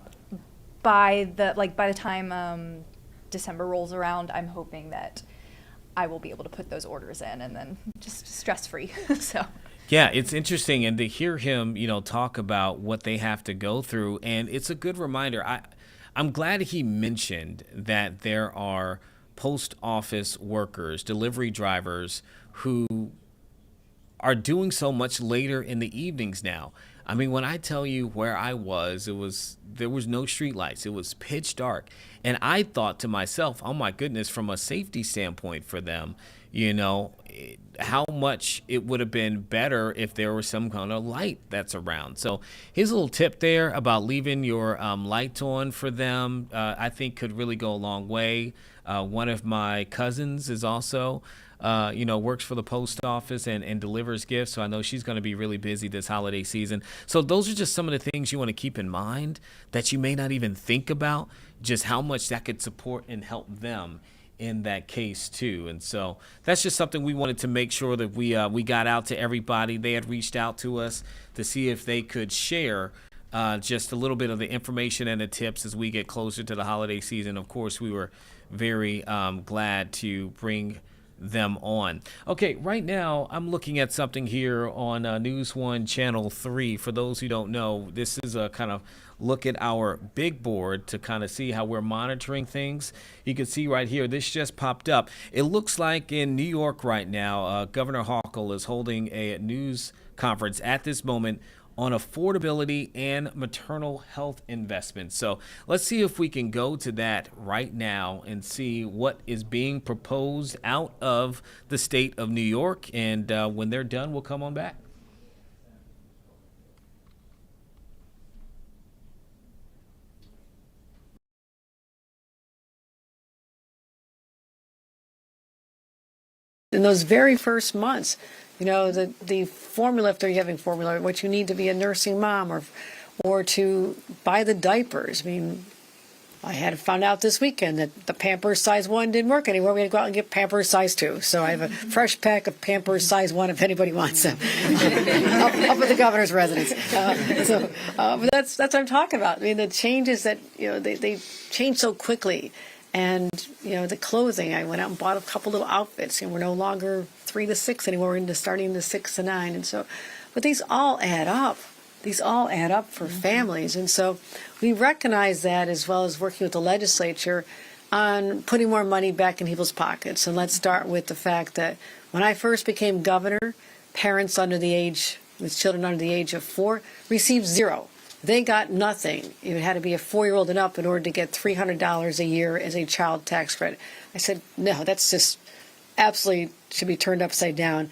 by the time December rolls around, I'm hoping that I will be able to put those orders in, and then just stress free. So. Yeah, it's interesting, and to hear him, talk about what they have to go through, and it's a good reminder. I'm glad he mentioned that there are post office workers, delivery drivers who are doing so much later in the evenings now. I mean, when I tell you where I was, there was no street lights. It was pitch dark. And I thought to myself, oh my goodness, from a safety standpoint for them, how much it would have been better if there was some kind of light that's around. So his little tip there about leaving your lights on for them, I think could really go a long way. One of my cousins is also works for the post office and delivers gifts. So I know she's going to be really busy this holiday season. So those are just some of the things you want to keep in mind that you may not even think about, just how much that could support and help them in that case too. And so that's just something we wanted to make sure that we got out to everybody. They had reached out to us to see if they could share just a little bit of the information and the tips as we get closer to the holiday season. Of course, we were very glad to bring them on. Okay, right now I'm looking at something here on News 1 Channel 3. For those who don't know, this is a kind of look at our big board to kind of see how we're monitoring things. You can see right here, this just popped up. It looks like in New York right now, Governor Hochul is holding a news conference at this moment on affordability and maternal health investments. So let's see if we can go to that right now and see what is being proposed out of the state of New York. And when they're done, we'll come on back. In those very first months, the formula, if they're having formula, what you need to be a nursing mom or to buy the diapers. I mean, I had found out this weekend that the Pampers size 1 didn't work anymore. We had to go out and get Pampers size 2. So I have a fresh pack of Pampers size 1 if anybody wants them. up at the governor's residence. But that's what I'm talking about. I mean, the changes that, they change so quickly. And, the clothing, I went out and bought a couple of outfits. We're no longer 3 to 6 anymore. We're into starting the 6 to 9. And so, but these all add up. These all add up for families. And so we recognize that, as well as working with the legislature on putting more money back in people's pockets. And let's start with the fact that when I first became governor, parents with children under the age of 4 received zero. They got nothing. You had to be a 4-year-old and up in order to get $300 a year as a child tax credit. I said, no, that's just absolutely should be turned upside down.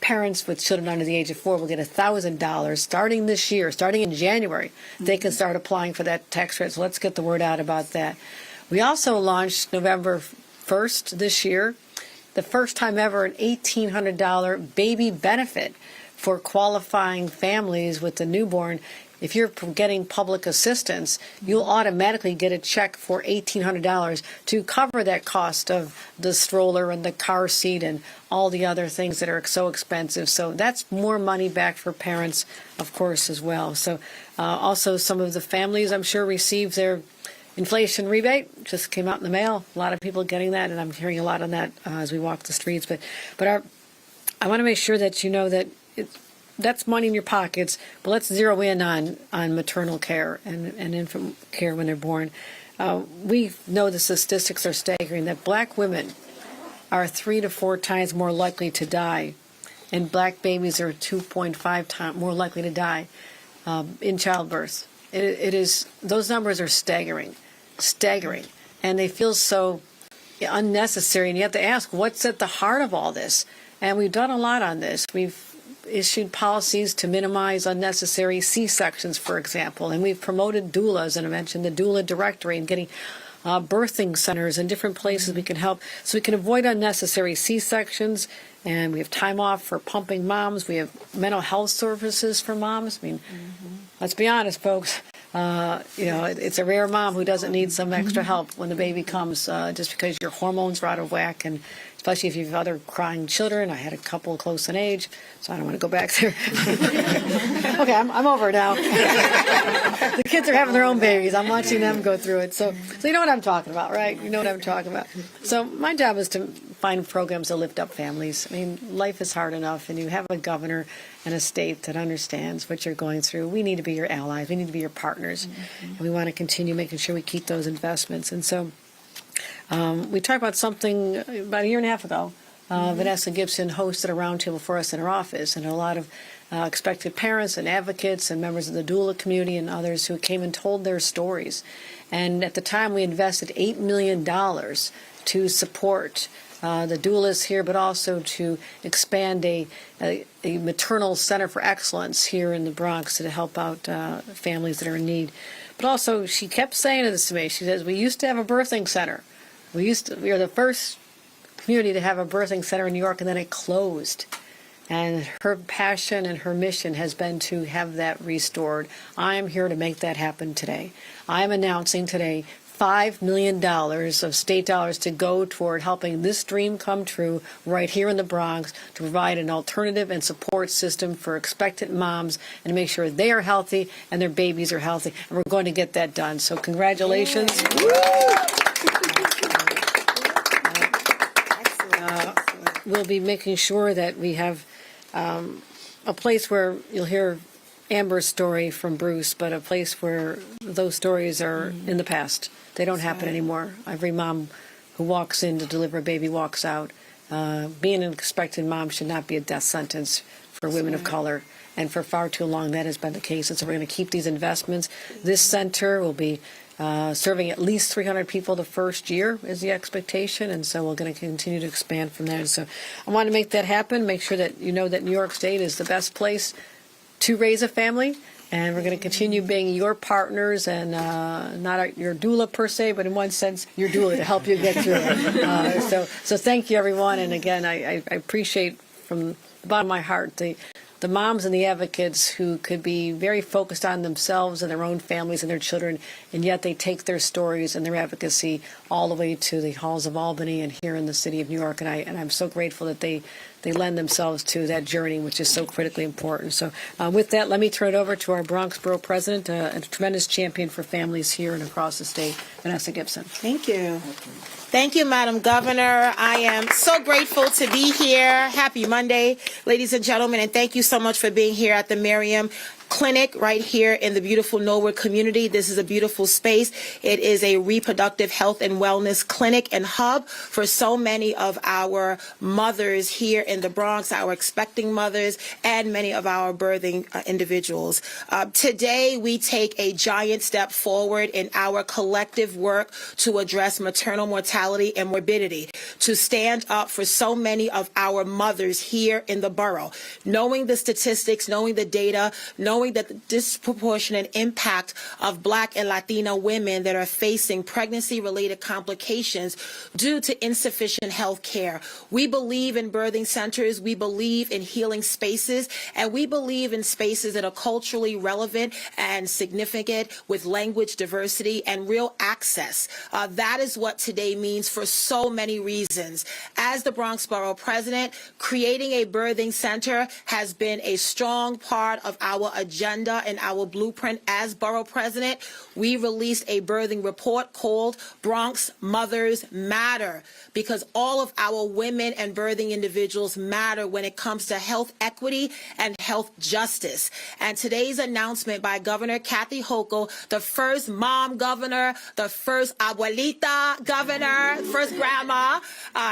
Parents with children under the age of 4 will get $1,000 starting this year, starting in January. They can start applying for that tax credit. So let's get the word out about that. We also launched November 1st this year, the first time ever, an $1,800 baby benefit for qualifying families with a newborn. If you're getting public assistance, you'll automatically get a check for $1,800 to cover that cost of the stroller and the car seat and all the other things that are so expensive. So that's more money back for parents, of course, as well. So also some of the families, I'm sure, received their inflation rebate. Just came out in the mail. A lot of people getting that, and I'm hearing a lot on that as we walk the streets. But I want to make sure that you know that that's money in your pockets, but let's zero in on maternal care and infant care when they're born. We know the statistics are staggering that black women are 3 to 4 times more likely to die, and black babies are 2.5 times more likely to die in childbirth. it is, those numbers are staggering, and they feel so unnecessary. And you have to ask, what's at the heart of all this? And we've done a lot on this. We've issued policies to minimize unnecessary C-sections, for example, and we've promoted doulas, and I mentioned the doula directory, and getting birthing centers and different places we can help so we can avoid unnecessary C-sections. And we have time off for pumping moms. We have mental health services for moms. I mean, let's be honest, folks. It's a rare mom who doesn't need some extra help when the baby comes, just because your hormones are out of whack, and especially if you have other crying children. I had a couple close in age, so I don't want to go back there. Okay, I'm over now. The kids are having their own babies. I'm watching them go through it. So you know what I'm talking about, right? You know what I'm talking about. So my job is to find programs that lift up families. I mean, life is hard enough, and you have a governor and a state that understands what you're going through. We need to be your allies. We need to be your partners. And we want to continue making sure we keep those investments. And so we talked about something about a year and a half ago. Vanessa Gibson hosted a roundtable for us in her office, and a lot of expected parents and advocates and members of the doula community and others who came and told their stories. And at the time, we invested $8 million to support the doulas here, but also to expand a maternal center for excellence here in the Bronx to help out families that are in need. But also, she kept saying this to me. She says, we used to have a birthing center. We are the first community to have a birthing center in New York, and then it closed. And her passion and her mission has been to have that restored. I am here to make that happen today. I am announcing today $5 million of state dollars to go toward helping this dream come true right here in the Bronx, to provide an alternative and support system for expectant moms and to make sure they are healthy and their babies are healthy. And we're going to get that done. So congratulations. We'll be making sure that we have a place where you'll hear Amber's story from Bruce, but a place where those stories are in the past. They don't happen anymore. Every mom who walks in to deliver a baby walks out. Being an expectant mom should not be a death sentence for women of color. And for far too long, that has been the case. And so we're going to keep these investments. This center will be serving at least 300 people the first year is the expectation. And so we're going to continue to expand from there. And so I want to make that happen, make sure that you know that New York State is the best place to raise a family. And we're going to continue being your partners and not your doula per se, but in one sense, your doula to help you get through it. So thank you, everyone. And again, I appreciate from the bottom of my heart the moms and the advocates who could be very focused on themselves and their own families and their children, and yet they take their stories and their advocacy all the way to the halls of Albany and here in the city of New York. And I'm so grateful that they lend themselves to that journey, which is so critically important. So with that, let me turn it over to our Bronx Borough President, a tremendous champion for families here and across the state, Vanessa Gibson. Thank you. Thank you, Madam Governor. I am so grateful to be here. Happy Monday, ladies and gentlemen, and thank you so much for being here at the Miriam Clinic right here in the beautiful Norwood community. This is a beautiful space. It is a reproductive health and wellness clinic and hub for so many of our mothers here in the Bronx, our expecting mothers, and many of our birthing individuals. Today, we take a giant step forward in our collective work to address maternal mortality and morbidity, to stand up for so many of our mothers here in the borough, knowing the statistics, knowing the data, knowing that the disproportionate impact of Black and Latina women that are facing pregnancy-related complications due to insufficient health care. We believe in birthing centers, we believe in healing spaces, and we believe in spaces that are culturally relevant and significant with language diversity and real access. That is what today means for so many reasons. As the Bronx Borough President, creating a birthing center has been a strong part of our agenda and our blueprint as Borough President. We released a birthing report called Bronx Mothers Matter, because all of our women and birthing individuals matter when it comes to health equity and health justice. And today's announcement by Governor Kathy Hochul, the first mom governor, the first abuelita governor, first grandma,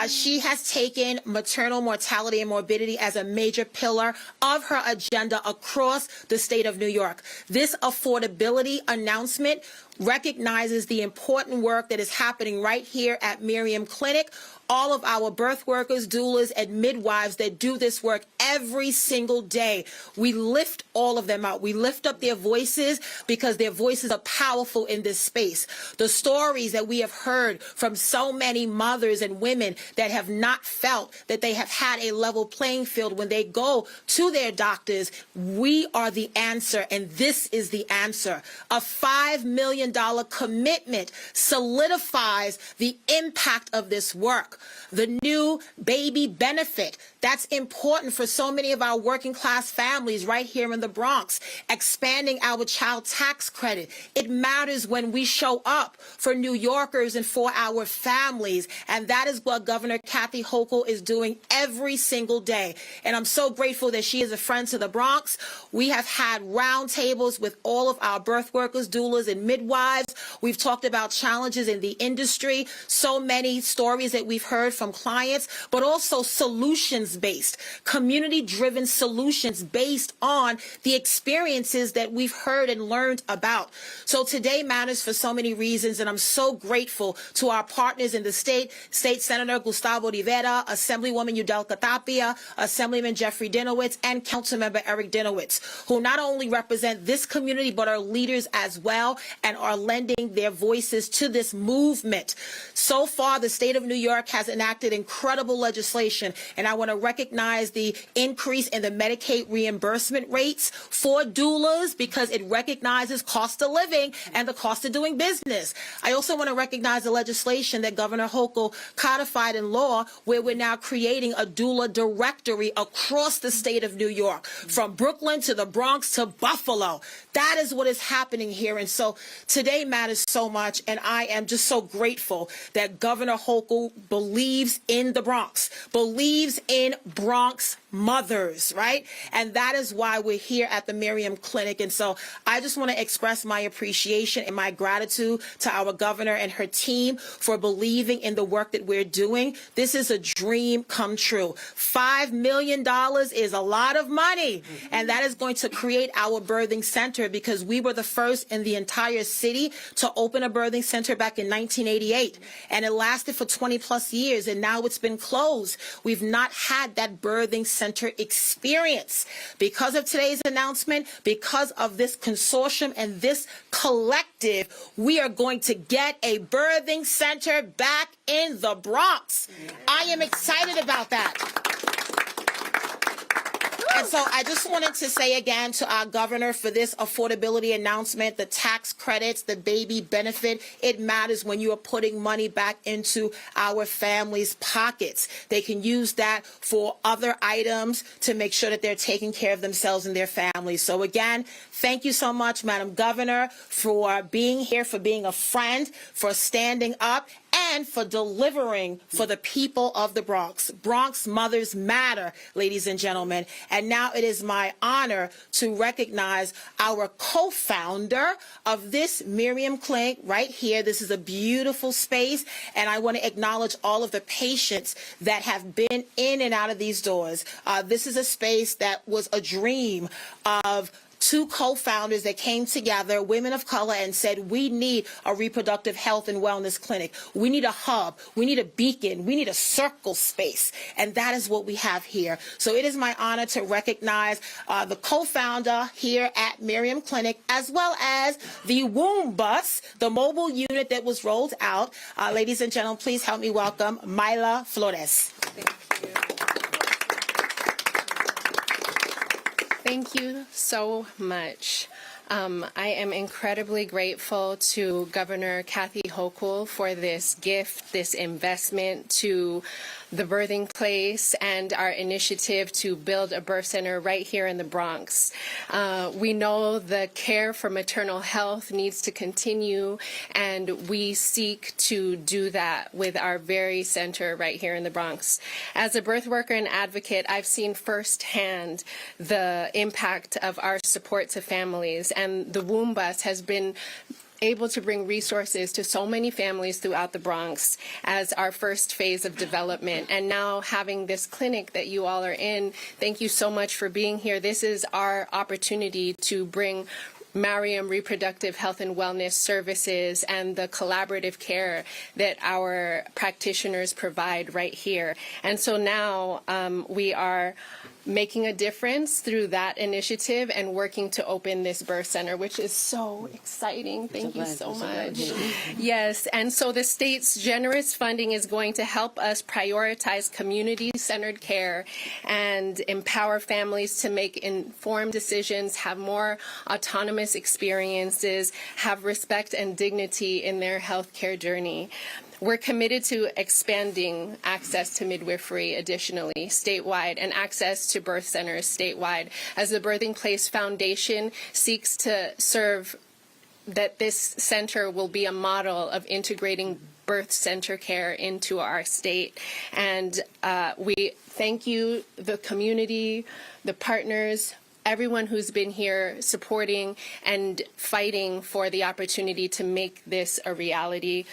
she has taken maternal mortality and morbidity as a major pillar of her agenda across the state of New York. This affordability announcement recognizes the important work that is happening right here at Miriam Clinic. All of our birth workers, doulas, and midwives that do this work every single day. We lift all of them out. We lift up their voices because their voices are powerful in this space. The stories that we have heard from so many mothers and women that have not felt that they have had a level playing field when they go to their doctors, we are the answer, and this is the answer. A $5 million commitment solidifies the impact of this work. The new baby benefit, that's important for so many of our working class families right here in the Bronx. Expanding our child tax credit. It matters when we show up for New Yorkers and for our families. And that is what Governor Kathy Hochul is doing every single day. And I'm so grateful that she is a friend to the Bronx. We have had roundtables with all of our birth workers, doulas, and midwives. We've talked about challenges in the industry, so many stories that we've heard from clients, but also solutions-based, community-driven solutions based on the experiences that we've heard and learned about. So today matters for so many reasons, and I'm so grateful to our partners in the State Senator Gustavo Rivera, Assemblywoman Yudelka Tapia, Assemblyman Jeffrey Dinowitz, and Councilmember Eric Dinowitz, who not only represent this community, but are leaders as well and are lending their voices to this movement. So far, the state of New York has enacted incredible legislation, and I want to recognize the increase in the Medicaid reimbursement rates for doulas because it recognizes cost of living and the cost of doing business. I also want to recognize the legislation that Governor Hochul codified in law, where we're now creating a doula directory across the state of New York, from Brooklyn to the Bronx to Buffalo. That is what is happening here. And so today matters so much, and I am just so grateful that Governor Hochul believes in the Bronx, believes in Bronx mothers, right? And that is why we're here at the Miriam Clinic. And so I just want to express my appreciation and my gratitude to our governor and her team for believing in the work that we're doing. This is a dream come true. $5 million is a lot of money, and that is going to create our birthing center because we were the first in the entire city to open a birthing center back in 1988, and it lasted for 20 plus years, and now it's been closed. We've not had that birthing center experience. Because of today's announcement, because of this consortium and this collective, we are going to get a birthing center back in the Bronx. I am excited about that. And so I just wanted to say again to our governor for this affordability announcement, the tax credits, the baby benefit, it matters when you are putting money back into our families' pockets. They can use that for other items to make sure that they're taking care of themselves and their families. So again, thank you so much, Madam Governor, for being here, for being a friend, for standing up, and for delivering for the people of the Bronx. Bronx mothers matter, ladies and gentlemen. And now it is my honor to recognize our co-founder of this Miriam Clinic right here. This is a beautiful space, and I want to acknowledge all of the patients that have been in and out of these doors. This is a space that was a dream of two co-founders that came together, women of color, and said, we need a reproductive health and wellness clinic. We need a hub. We need a beacon. We need a circle space. And that is what we have here. So it is my honor to recognize the co-founder here at Miriam Clinic, as well as the womb bus, the mobile unit that was rolled out. Ladies and gentlemen, please help me welcome Myla Flores. Thank you. Thank you so much. I am incredibly grateful to Governor Kathy Hochul for this gift, this investment to the birthing place and our initiative to build a birth center right here in the Bronx. We know the care for maternal health needs to continue, and we seek to do that with our very center right here in the Bronx. As a birth worker and advocate, I've seen firsthand the impact of our support to families, and the Womb Bus has been able to bring resources to so many families throughout the Bronx as our first phase of development. And now having this clinic that you all are in, thank you so much for being here. This is our opportunity to bring Mariam reproductive health and wellness services and the collaborative care that our practitioners provide right here. And so now we are making a difference through that initiative and working to open this birth center, which is so exciting. Thank you so much. Yes, and so the state's generous funding is going to help us prioritize community-centered care and empower families to make informed decisions, have more autonomous experiences, have respect and dignity in their healthcare journey. We're committed to expanding access to midwifery additionally statewide and access to birth centers statewide as the Birthing Place Foundation seeks to serve that this center will be a model of integrating birth center care into our state. And we thank you, the community, the partners, everyone who's been here supporting and fighting for the opportunity to make this a reality.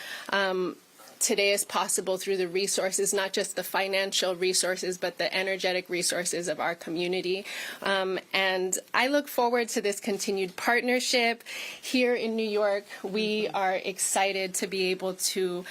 Today is possible through the resources, not just the financial resources, but the energetic resources of our community. And I look forward to this continued partnership. Here in New York, we are excited to be able to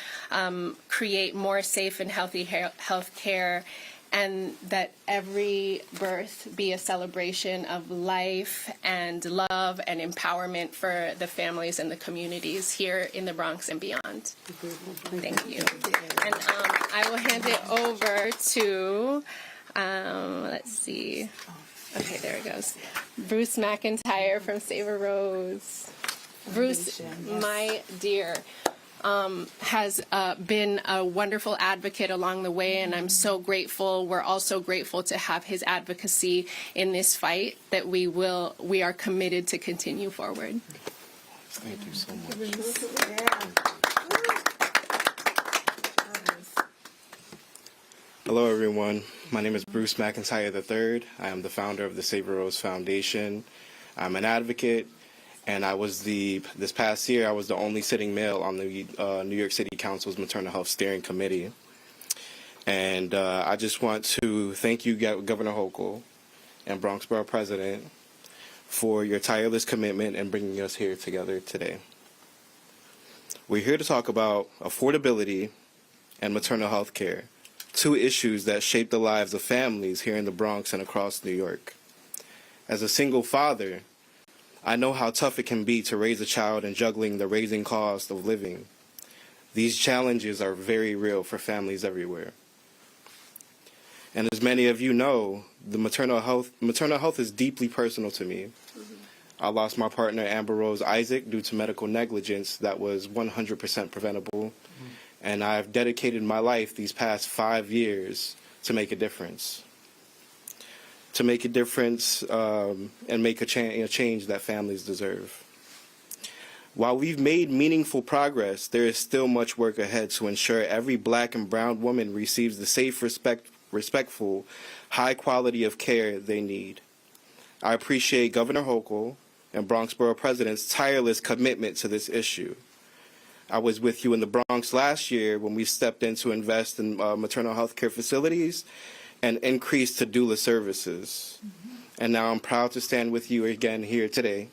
create more safe and healthy health care, and that every birth be a celebration of life and love and empowerment for the families and the communities here in the Bronx and beyond. Thank you. And I will hand it over to, let's see. Okay, there it goes. Bruce McIntyre from Save a Rose. Bruce, my dear, has been a wonderful advocate along the way, and I'm so grateful. We're also grateful to have his advocacy in this fight that we are committed to continue forward. Thank you so much. Hello, everyone. My name is Bruce McIntyre III. I am the founder of the Save a Rose Foundation. I'm an advocate. And this past year, I was the only sitting male on the New York City Council's Maternal Health Steering Committee. And I just want to thank you, Governor Hochul and Bronx Borough President, for your tireless commitment and bringing us here together today. We're here to talk about affordability and maternal health care, two issues that shape the lives of families here in the Bronx and across New York. As a single father, I know how tough it can be to raise a child and juggling the raising cost of living. These challenges are very real for families everywhere. And as many of you know, the maternal health is deeply personal to me. I lost my partner, Amber Rose Isaac, due to medical negligence that was 100% preventable. And I've dedicated my life these past 5 years to make a difference. To make a difference and make a change that families deserve. While we've made meaningful progress, there is still much work ahead to ensure every Black and brown woman receives the safe, respectful, high quality of care they need. I appreciate Governor Hochul and Bronx Borough President's tireless commitment to this issue. I was with you in the Bronx last year when we stepped in to invest in maternal health care facilities and increase to doula services. And now I'm proud to stand with you again here today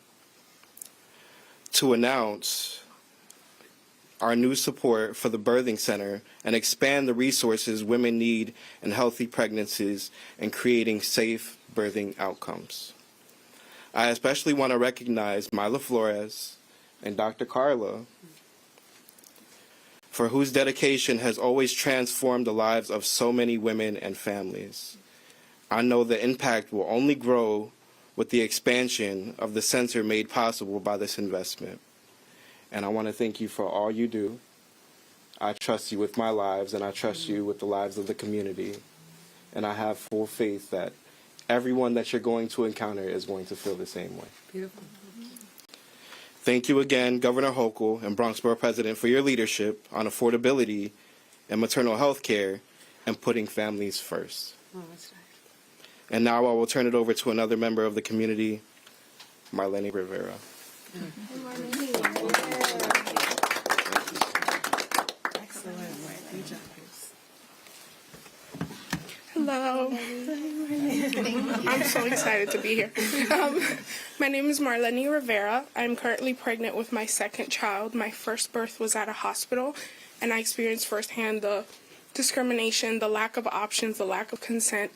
to announce our new support for the Birthing Center and expand the resources women need in healthy pregnancies and creating safe birthing outcomes. I especially want to recognize Myla Flores and Dr. Carla, for whose dedication has always transformed the lives of so many women and families. I know the impact will only grow with the expansion of the center made possible by this investment. And I want to thank you for all you do. I trust you with my lives, and I trust you with the lives of the community. And I have full faith that everyone that you're going to encounter is going to feel the same way. Beautiful. Thank you again, Governor Hochul and Bronx Borough President, for your leadership on affordability and maternal health care and putting families first. Oh, that's nice. And now I will turn it over to another member of the community, Marlene Rivera. Hello. I'm so excited to be here. My name is Marlene Rivera. I'm currently pregnant with my second child. My first birth was at a hospital, and I experienced firsthand the discrimination, the lack of options, the lack of consent.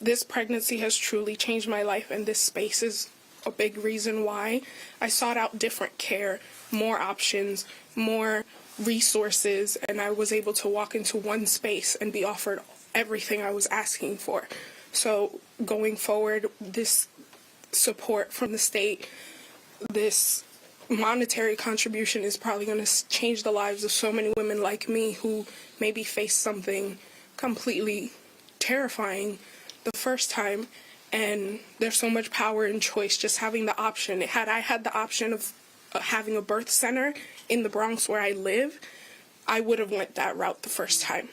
This pregnancy has truly changed my life, and this space is a big reason why. I sought out different care, more options, more resources, and I was able to walk into one space and be offered everything I was asking for. So going forward, this support from the state, this monetary contribution is probably going to change the lives of so many women like me who maybe faced something completely terrifying the first time. And there's so much power in choice, just having the option. Had I had the option of having a birth center in the Bronx where I live, I would have went that route the first time.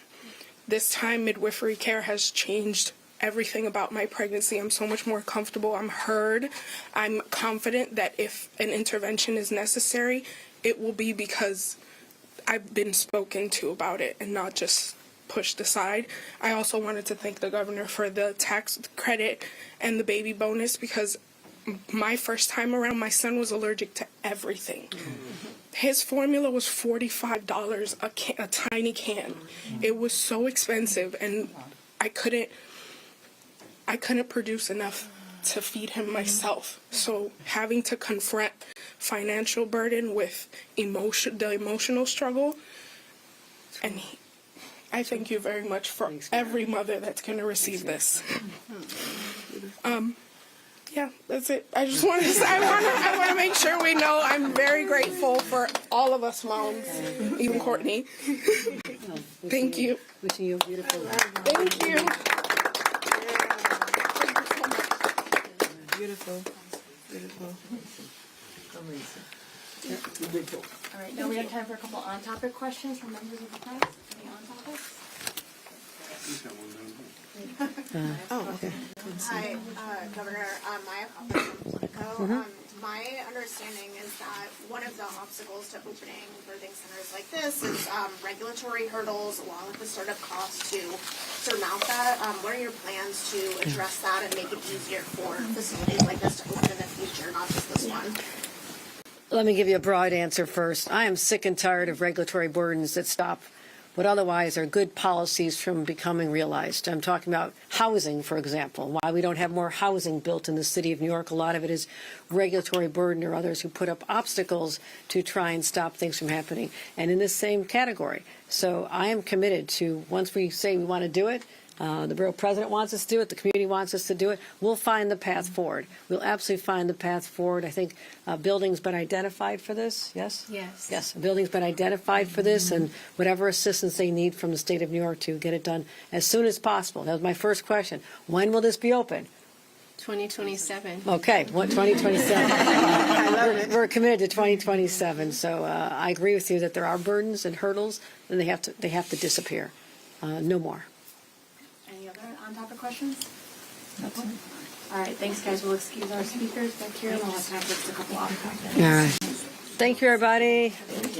This time, midwifery care has changed everything about my pregnancy. I'm so much more comfortable. I'm heard. I'm confident that if an intervention is necessary, it will be because I've been spoken to about it and not just pushed aside. I also wanted to thank the governor for the tax credit and the baby bonus, because my first time around, my son was allergic to everything. His formula was $45 a tiny can. It was so expensive, and I couldn't produce enough to feed him myself. So having to confront financial burden with the emotional struggle, and I thank you very much for every mother that's going to receive this. Yeah, that's it. I just want to say, I want to make sure we know I'm very grateful for all of us moms, even Courtney. Thank you. Wishing you a beautiful life. Thank you. Beautiful. Beautiful. All right, now we have time for a couple on-topic questions from members of the press. Any on-topics? Okay. Hi, Governor. Maya Copper from Politico. My understanding is that one of the obstacles to opening birthing centers like this is regulatory hurdles along with the startup costs to surmount that. What are your plans to address that and make it easier for facilities like this to open in the future, not just this one? Let me give you a broad answer first. I am sick and tired of regulatory burdens that stop what otherwise are good policies from becoming realized. I'm talking about housing, for example, why we don't have more housing built in the city of New York. A lot of it is regulatory burden or others who put up obstacles to try and stop things from happening. And in this same category. So I am committed to, once we say we want to do it, the borough president wants us to do it, the community wants us to do it, we'll find the path forward. We'll absolutely find the path forward. I think a building's been identified for this, yes? Yes. Yes, a building's been identified for this, and whatever assistance they need from the state of New York to get it done as soon as possible. That was my first question. When will this be open? 2027. Okay, 2027. We're committed to 2027, so I agree with you that there are burdens and hurdles, and they have to disappear. No more. Any other on-topic questions? All right, thanks, guys. We'll excuse our speakers back here, and we'll have time for just a couple off-topics. All right. Thank you, everybody. Thank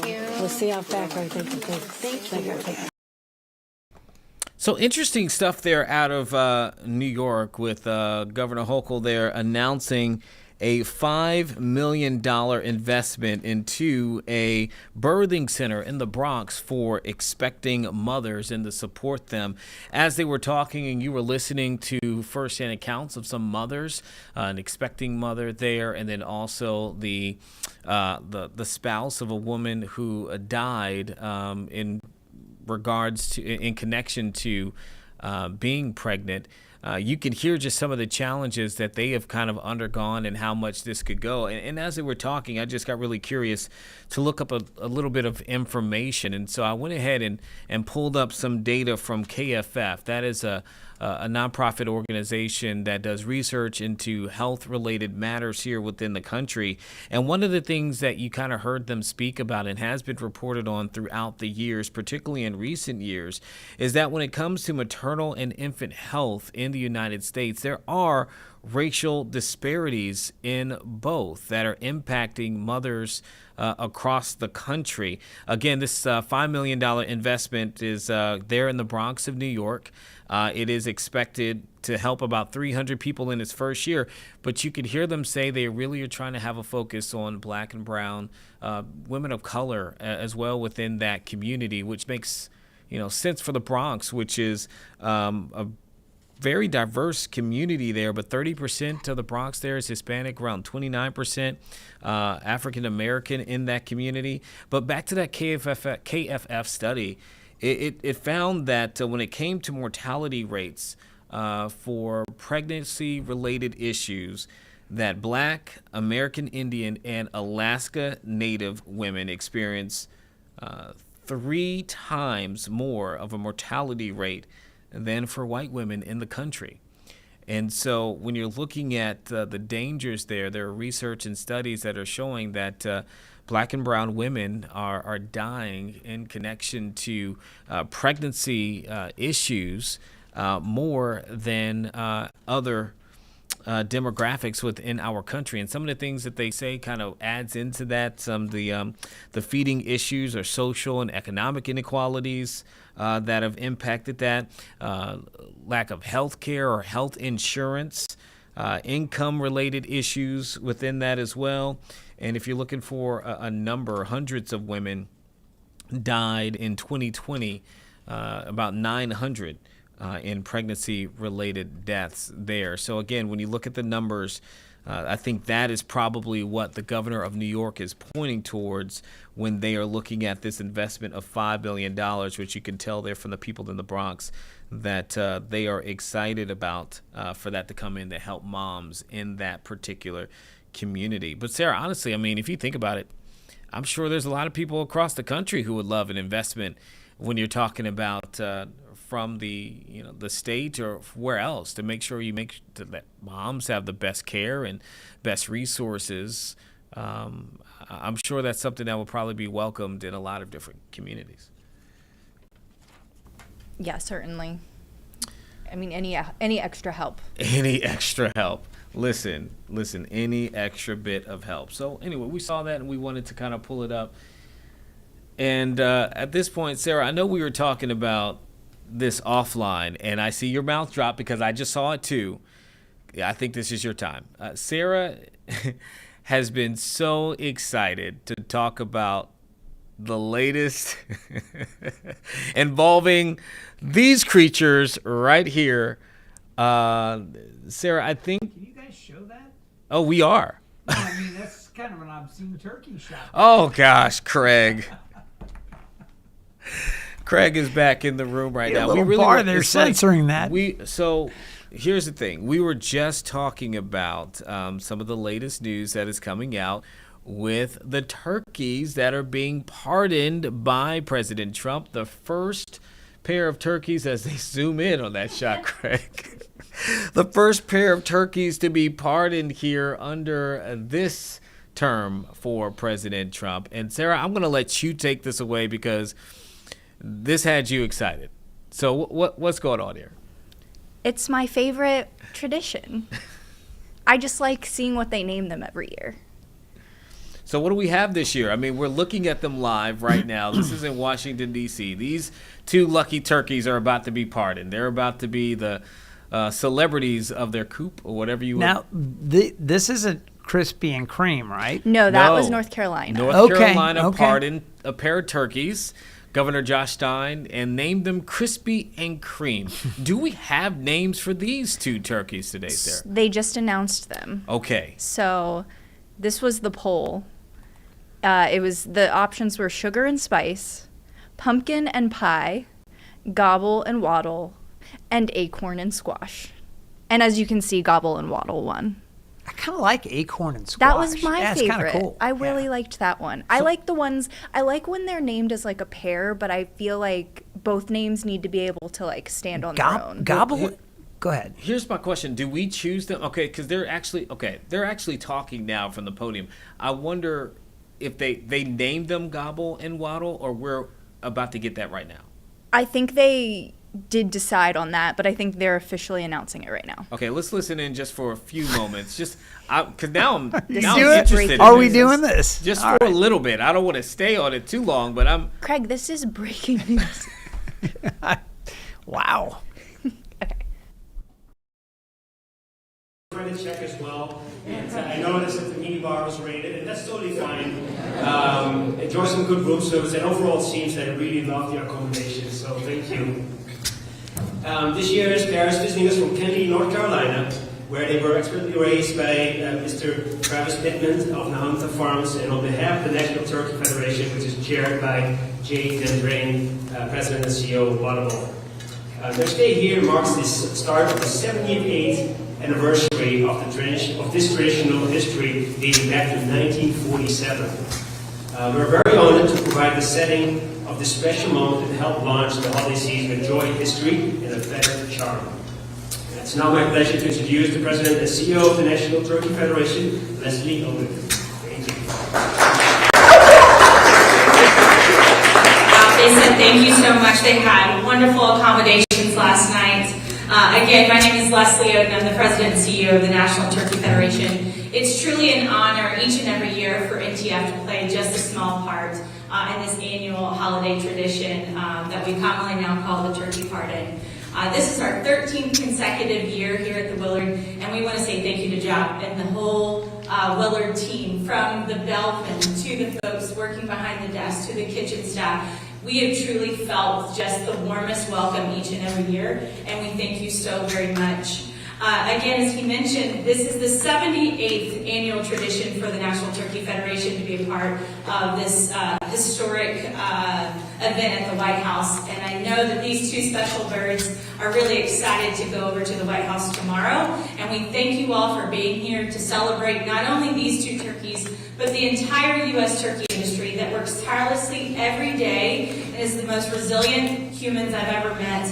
you. We'll see you out back. Right, thank you. Thank you. So interesting stuff there out of New York with Governor Hochul there announcing a $5 million investment into a birthing center in the Bronx for expecting mothers and to support them. As they were talking and you were listening to firsthand accounts of some mothers, an expecting mother there, and then also the spouse of a woman who died in connection to being pregnant. You can hear just some of the challenges that they have kind of undergone and how much this could go. And as they were talking, I just got really curious to look up a little bit of information. And so I went ahead and pulled up some data from KFF. That is a nonprofit organization that does research into health-related matters here within the country. And one of the things that you kind of heard them speak about and has been reported on throughout the years, particularly in recent years, is that when it comes to maternal and infant health in the United States, there are racial disparities in both that are impacting mothers across the country. Again, this $5 million investment is there in the Bronx of New York. It is expected to help about 300 people in its first year, but you could hear them say they really are trying to have a focus on Black and brown women of color as well within that community, which makes sense for the Bronx, which is a very diverse community there, but 30% of the Bronx there is Hispanic, around 29% African American in that community. But back to that KFF study, it found that when it came to mortality rates for pregnancy-related issues, that Black, American Indian, and Alaska Native women experience 3 times more of a mortality rate than for white women in the country. And so when you're looking at the dangers there are research and studies that are showing that Black and brown women are dying in connection to pregnancy issues more than other demographics within our country. And some of the things that they say kind of adds into that. Some of the feeding issues or social and economic inequalities that have impacted that. Lack of health care or health insurance, income-related issues within that as well. And if you're looking for a number, hundreds of women died in 2020, about 900 in pregnancy-related deaths there. So again, when you look at the numbers, I think that is probably what the governor of New York is pointing towards when they are looking at this investment of $5 billion, which you can tell there from the people in the Bronx that they are excited about for that to come in to help moms in that particular community. But Sarah, honestly, I mean, if you think about it, I'm sure there's a lot of people across the country who would love an investment when you're talking about from the state or where else to make sure you make that moms have the best care and best resources. I'm sure that's something that will probably be welcomed in a lot of different communities. Yeah, certainly. I mean, any extra help. Any extra help. Listen, any extra bit of help. So anyway, we saw that and we wanted to kind of pull it up. And at this point, Sarah, I know we were talking about this offline, and I see your mouth drop because I just saw it too. I think this is your time. Sarah has been so excited to talk about the latest involving these creatures right here. Sarah, I think... Can you guys show that? Oh, we are. I mean, that's kind of an obscene turkey shot. Oh, gosh, Craig. Craig is back in the room right now. We really they're censoring that. So here's the thing. We were just talking about some of the latest news that is coming out with the turkeys that are being pardoned by President Trump. The first pair of turkeys, as they zoom in on that shot, Craig. The first pair of turkeys to be pardoned here under this term for President Trump. And Sarah, I'm going to let you take this away because this had you excited. So what's going on here? It's my favorite tradition. I just like seeing what they name them every year. So what do we have this year? I mean, we're looking at them live right now. This is in Washington, D.C. These 2 lucky turkeys are about to be pardoned. They're about to be the celebrities of their coop or whatever you now, this isn't Crispy and Cream, right? No, that was North Carolina. North Carolina pardoned a pair of turkeys, Governor Josh Stein, and named them Crispy and Cream. Do we have names for these 2 turkeys today, Sarah? They just announced them. Okay. So this was the poll. The options were sugar and spice, pumpkin and pie, gobble and waddle, and acorn and squash. And as you can see, gobble and waddle won. I kind of like acorn and squash. That was my favorite. Kind of cool. I really liked that one. I like the ones, I like when they're named as like a pair, but I feel like both names need to be able to like stand on their own. Gobble. Go ahead. Here's my question. Do we choose them? Okay, because they're actually talking now from the podium. I wonder if they named them Gobble and Waddle, or we're about to get that right now. I think they did decide on that, but I think they're officially announcing it right now. Okay, let's listen in just for a few moments. Just because now I'm it? interested in Are we this. doing this? Just All for a right. little bit. I don't want to stay on it too long, but I'm. Craig, this is breaking news. Wow. Okay. Credit check as well. And I noticed that the minibar was rated, and that's totally fine. Enjoy some good room service, and overall it seems that I really love the accommodation, so thank you. This year, Paris visiting us from Kennedy, North Carolina, where they were expertly raised by Mr. Travis Pittman of Nahanta Farms, and on behalf of the National Turkey Federation, which is chaired by Jay Dendrain, President and CEO of Audible. Their stay here marks the start of the 78th anniversary of this traditional history dating back to 1947. We're very honored to provide the setting of this special moment and help launch the holiday season with joy, history, and a better charm. It's now my pleasure to introduce the President and CEO of the National Turkey Federation, Leslie Owen. Thank you. They said thank you so much. They had wonderful accommodations last night. Again, my name is Leslie Oden. I'm the President and CEO of the National Turkey Federation. It's truly an honor each and every year for NTF to play just a small part in this annual holiday tradition that we commonly now call the Turkey Pardon. This is our 13th consecutive year here at the Willard, and we want to say thank you to Job and the whole Willard team, from the bellman to the folks working behind the desk to the kitchen staff. We have truly felt just the warmest welcome each and every year, and we thank you so very much. Again, as he mentioned, this is the 78th annual tradition for the National Turkey Federation to be a part of this historic event at the White House. And I know that these two special birds are really excited to go over to the White House tomorrow. And we thank you all for being here to celebrate not only these two turkeys, but the entire U.S. turkey industry that works tirelessly every day and is the most resilient humans I've ever met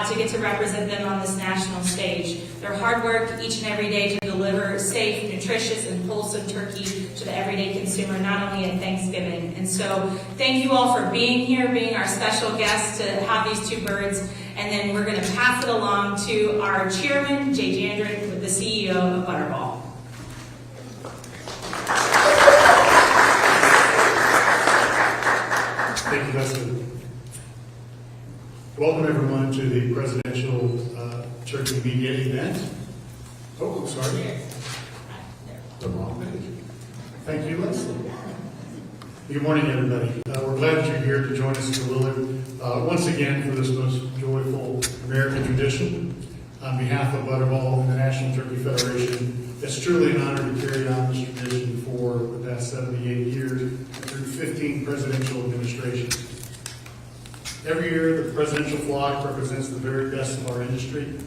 to get to represent them on this national stage. Their hard work each and every day to deliver safe, nutritious, and wholesome turkey to the everyday consumer, not only at Thanksgiving. And so thank you all for being here, being our special guests to have these two birds. And then we're going to pass it along to our chairman, Jay Jandrick, the CEO of Butterball. Thank you, Leslie. Welcome, everyone, to the Presidential Turkey Media event. Oh, I'm sorry. The wrong page. Thank you, Leslie. Good morning, everybody. We're glad that you're here to join us in the Willard once again for this most joyful American tradition. On behalf of Butterball and the National Turkey Federation, it's truly an honor to carry on this tradition for the past 78 years through 15 presidential administrations. Every year, the presidential flock represents the very best of our industry.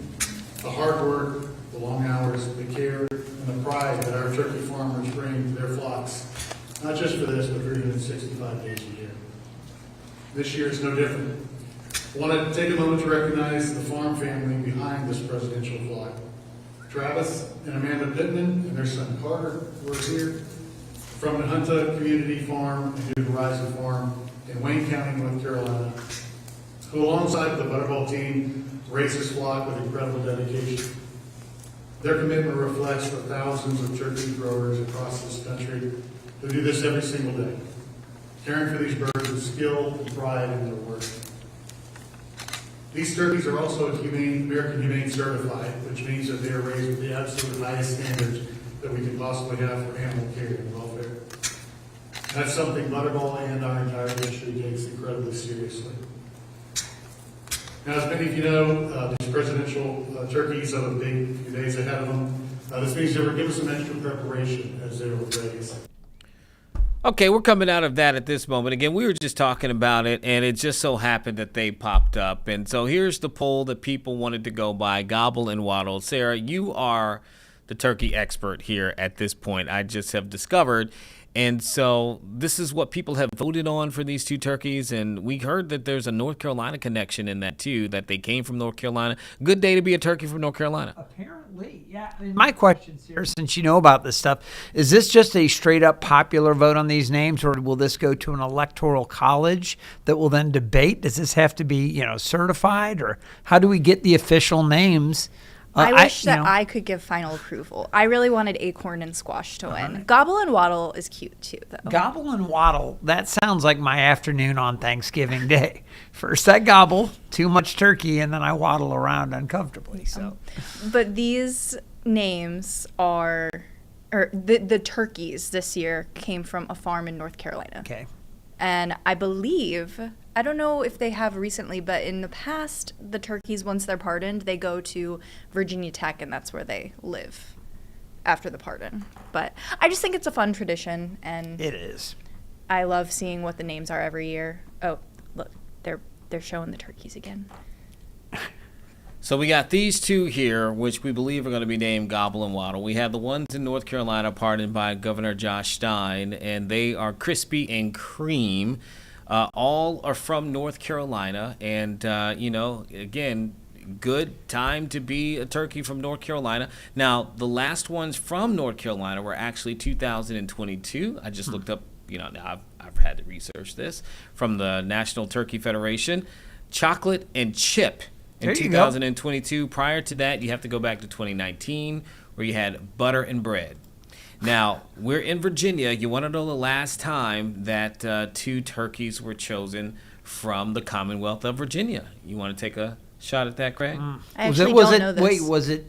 The hard work, the long hours, the care, and the pride that our turkey farmers bring to their flocks, not just for this, but 365 days a year. This year is no different. I want to take a moment to recognize the farm family behind this presidential flock. Travis and Amanda Pittman and their son Carter were here from the Hunta Community Farm and New Horizon Farm in Wayne County, North Carolina, who alongside the Butterball team raised this flock with incredible dedication. Their commitment reflects the thousands of turkey growers across this country who do this every single day, caring for these birds with skill and pride in their work. These turkeys are also American Humane certified, which means that they are raised with the absolute highest standards that we can possibly have for animal care and welfare. That's something Butterball and our entire industry takes incredibly seriously. Now, as many of you know, these presidential turkeys have a big few days ahead of them. This means they were given some extra preparation as they were raised. Okay, we're coming out of that at this moment. Again, we were just talking about it, and it just so happened that they popped up. And so here's the poll that people wanted to go by, Gobble and Waddle. Sarah, you are the turkey expert here at this point, I just have discovered. And so this is what people have voted on for these two turkeys. And we heard that there's a North Carolina connection in that, too, that they came from North Carolina. Good day to be a turkey from North Carolina. Apparently, yeah. I mean, my question here, since you know about this stuff, is this just a straight up popular vote on these names, or will this go to an electoral college that will then debate? Does this have to be, certified, or how do we get the official names? I wish that I could give final approval. I really wanted Acorn and Squash to win. Gobble and Waddle is cute too, though. Gobble and Waddle, that sounds like my afternoon on Thanksgiving Day. First I gobble, too much turkey, and then I waddle around uncomfortably. So, but these names are, or the turkeys this year came from a farm in North Carolina. Okay. And I believe, I don't know if they have recently, but in the past, the turkeys, once they're pardoned, they go to Virginia Tech, and that's where they live after the pardon. But I just think it's a fun tradition, and it is. I love seeing what the names are every year. Oh, look, they're showing the turkeys again. So we got these two here, which we believe are going to be named Gobble and Waddle. We have the ones in North Carolina pardoned by Governor Josh Stein, and they are Crispy and Cream. All are from North Carolina, and, again, good time to be a turkey from North Carolina. Now, the last ones from North Carolina were actually 2022. I just looked up, now I've had to research this, from the National Turkey Federation. Chocolate and Chip. In 2022, prior to that, you have to go back to 2019, where you had Butter and Bread. Now, we're in Virginia. You want to know the last time that two turkeys were chosen from the Commonwealth of Virginia? You want to take a shot at that, Craig? I actually don't know this. Wait, was it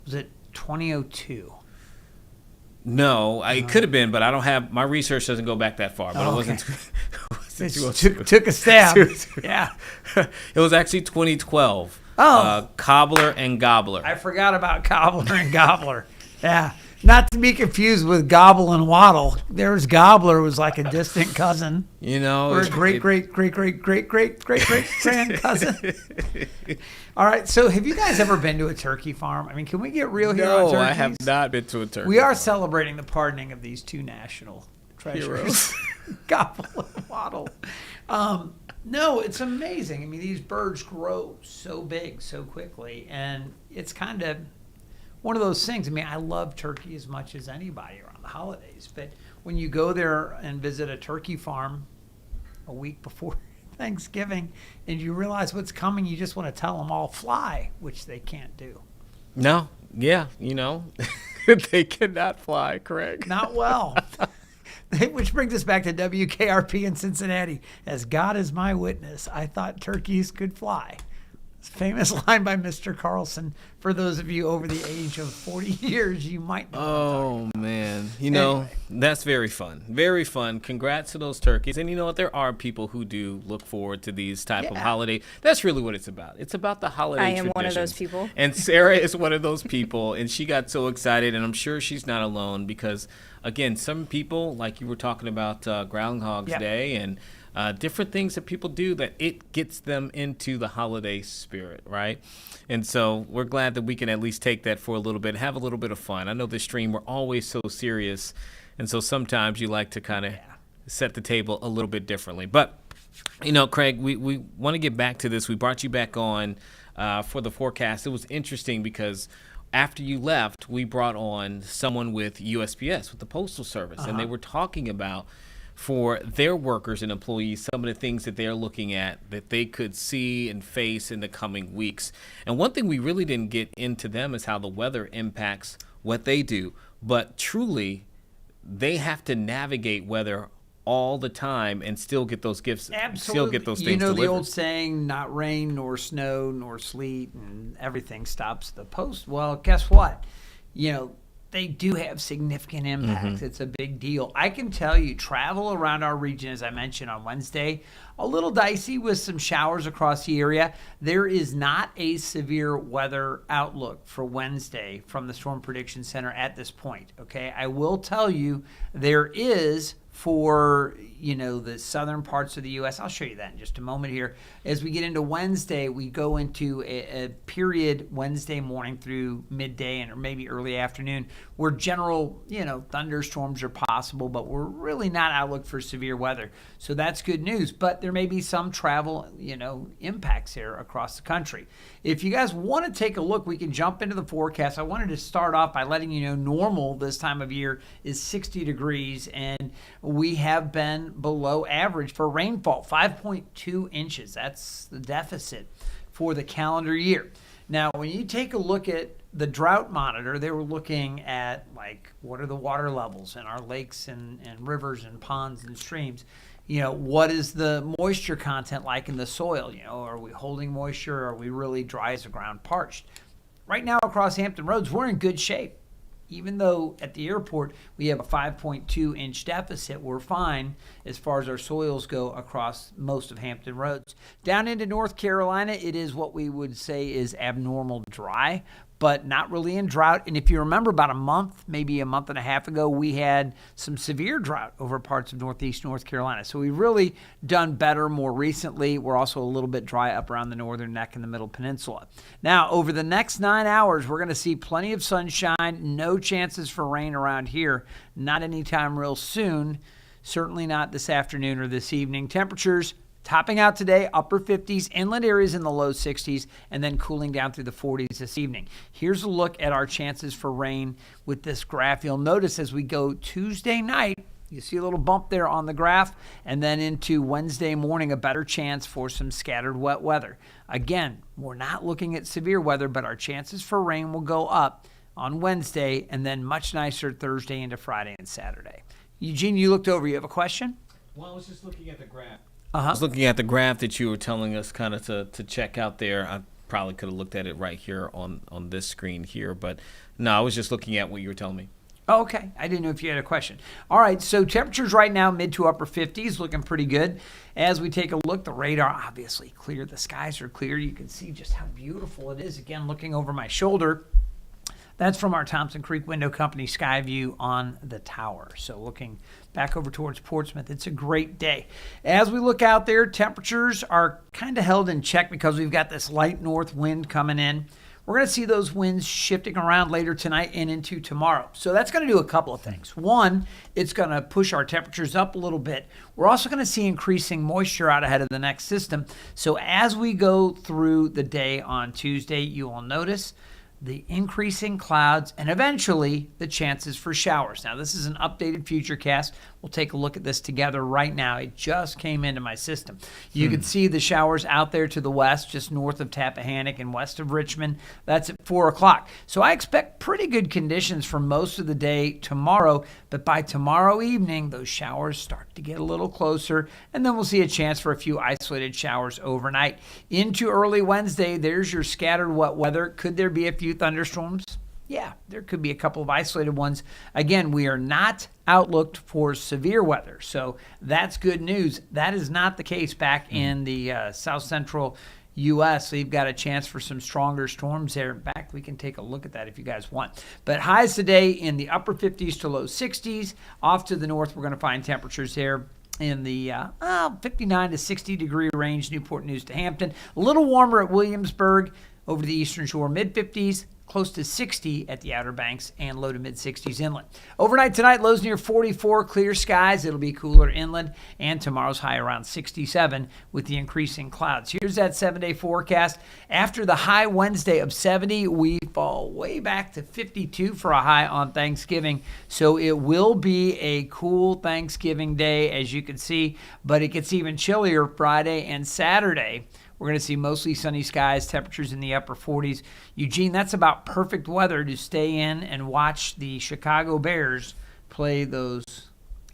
2002? No, it could have been, but I don't have, my research doesn't go back that far. But it wasn't. Took a stab. Yeah. It was actually 2012. Cobbler and Gobbler. I forgot about Cobbler and Gobbler. Yeah. Not to be confused with Gobble and Waddle. There's Gobbler was like a distant cousin. Or a great grand cousin. All right. So have you guys ever been to a turkey farm? I mean, can we get real here on turkeys? No, I have not been to a turkey We are farm. celebrating the pardoning of these two national treasures. Gobble and Waddle. No, it's amazing. I mean, these birds grow so big so quickly, and it's kind of one of those things. I mean, I love turkey as much as anybody around the holidays, but when you go there and visit a turkey farm a week before Thanksgiving and you realize what's coming, you just want to tell them all fly, which they can't do. No, yeah, they cannot fly, Craig. Not well. Which brings us back to WKRP in Cincinnati. As God is my witness, I thought turkeys could fly. Famous line by Mr. Carlson. For those of you over the age of 40 years, you might know. Oh, man. Anyway. That's very fun. Very fun. Congrats to those turkeys. And you know what? There are people who do look forward to these type of holiday. That's really what it's about. It's about the holiday I am traditions. one of those people. And Sarah is one of those people. And she got so excited. And I'm sure she's not alone because, again, some people, like you were talking about Groundhog's Day and different things that people do, that it gets them into the holiday spirit, right? And so we're glad that we can at least take that for a little bit, have a little bit of fun. I know this stream, we're always so serious, and so sometimes you like to kind of set the table a little bit differently. But, Craig, we want to get back to this. We brought you back on for the forecast. It was interesting because after you left, we brought on someone with USPS, with the Postal Service, and they were talking about for their workers and employees, some of the things that they're looking at that they could see and face in the coming weeks. And one thing we really didn't get into them is how the weather impacts what they do. But truly, they have to navigate weather all the time and still get those gifts, still get those things delivered. The old saying, not rain, nor snow, nor sleet, and everything stops the post. Well, guess what? They do have significant impacts. It's a big deal. I can tell you, travel around our region, as I mentioned on Wednesday, a little dicey with some showers across the area. There is not a severe weather outlook for Wednesday from the Storm Prediction Center at this point, okay? I will tell you there is for the southern parts of the U.S. I'll show you that in just a moment here. As we get into Wednesday, we go into a period Wednesday morning through midday and or maybe early afternoon where general, thunderstorms are possible, but we're really not outlook for severe weather. So that's good news. But there may be some travel, impacts here across the country. If you guys want to take a look, we can jump into the forecast. I wanted to start off by letting you know normal this time of year is 60 degrees, and we have been below average for rainfall, 5.2 inches. That's the deficit for the calendar year. Now, when you take a look at the drought monitor, they were looking at what are the water levels in our lakes and rivers and ponds and streams. What is the moisture content like in the soil? Are we holding moisture? Or are we really dry as the ground parched? Right now across Hampton Roads, we're in good shape. Even though at the airport we have a 5.2 inch deficit, we're fine as far as our soils go across most of Hampton Roads. Down into North Carolina, it is what we would say is abnormal dry, but not really in drought. And if you remember about a month, maybe a month and a half ago, we had some severe drought over parts of northeast North Carolina. So we've really done better more recently. We're also a little bit dry up around the northern neck and the middle peninsula. Now, over the next 9 hours, we're going to see plenty of sunshine, no chances for rain around here, not anytime real soon, certainly not this afternoon or this evening. Temperatures topping out today, upper 50s, inland areas in the low 60s, and then cooling down through the 40s this evening. Here's a look at our chances for rain with this graph. You'll notice as we go Tuesday night, you see a little bump there on the graph, and then into Wednesday morning, a better chance for some scattered wet weather. Again, we're not looking at severe weather, but our chances for rain will go up on Wednesday, and then much nicer Thursday into Friday and Saturday. Eugene, you looked over. You have a question? Well, I was just looking at the graph. I was looking at the graph that you were telling us kind of to check out there. I probably could have looked at it right here on this screen here, but no, I was just looking at what you were telling me. Oh, okay. I didn't know if you had a question. All right, so temperatures right now, mid to upper 50s, looking pretty good. As we take a look, the radar obviously clear. The skies are clear. You can see just how beautiful it is. Again, looking over my shoulder, that's from our Thompson Creek Window Company sky view on the tower. So looking back over towards Portsmouth, it's a great day. As we look out there, temperatures are kind of held in check because we've got this light north wind coming in. We're going to see those winds shifting around later tonight and into tomorrow. So that's going to do a couple of things. One, it's going to push our temperatures up a little bit. We're also going to see increasing moisture out ahead of the next system. So as we go through the day on Tuesday, you will notice the increasing clouds, and eventually the chances for showers. Now, this is an updated futurecast. We'll take a look at this together right now. It just came into my system. You can see the showers out there to the west, just north of Tappahannock and west of Richmond. That's at 4 o'clock. So I expect pretty good conditions for most of the day tomorrow, but by tomorrow evening, those showers start to get a little closer, and then we'll see a chance for a few isolated showers overnight. Into early Wednesday, there's your scattered wet weather. Could there be a few thunderstorms? Yeah, there could be a couple of isolated ones. Again, we are not outlooked for severe weather, so that's good news. That is not the case back in the south central U.S. So you've got a chance for some stronger storms there. In fact, we can take a look at that if you guys want. But highs today in the upper 50s to low 60s. Off to the north, we're going to find temperatures there in the 59 to 60 degree range, Newport News to Hampton. A little warmer at Williamsburg. Over the eastern shore, mid-50s, close to 60 at the Outer Banks, and low to mid-60s inland. Overnight tonight, lows near 44, clear skies. It'll be cooler inland, and tomorrow's high around 67 with the increasing clouds. Here's that 7-day forecast. After the high Wednesday of 70, we fall way back to 52 for a high on Thanksgiving. So it will be a cool Thanksgiving day, as you can see, but it gets even chillier Friday and Saturday. We're going to see mostly sunny skies, temperatures in the upper 40s. Eugene, that's about perfect weather to stay in and watch the Chicago Bears play those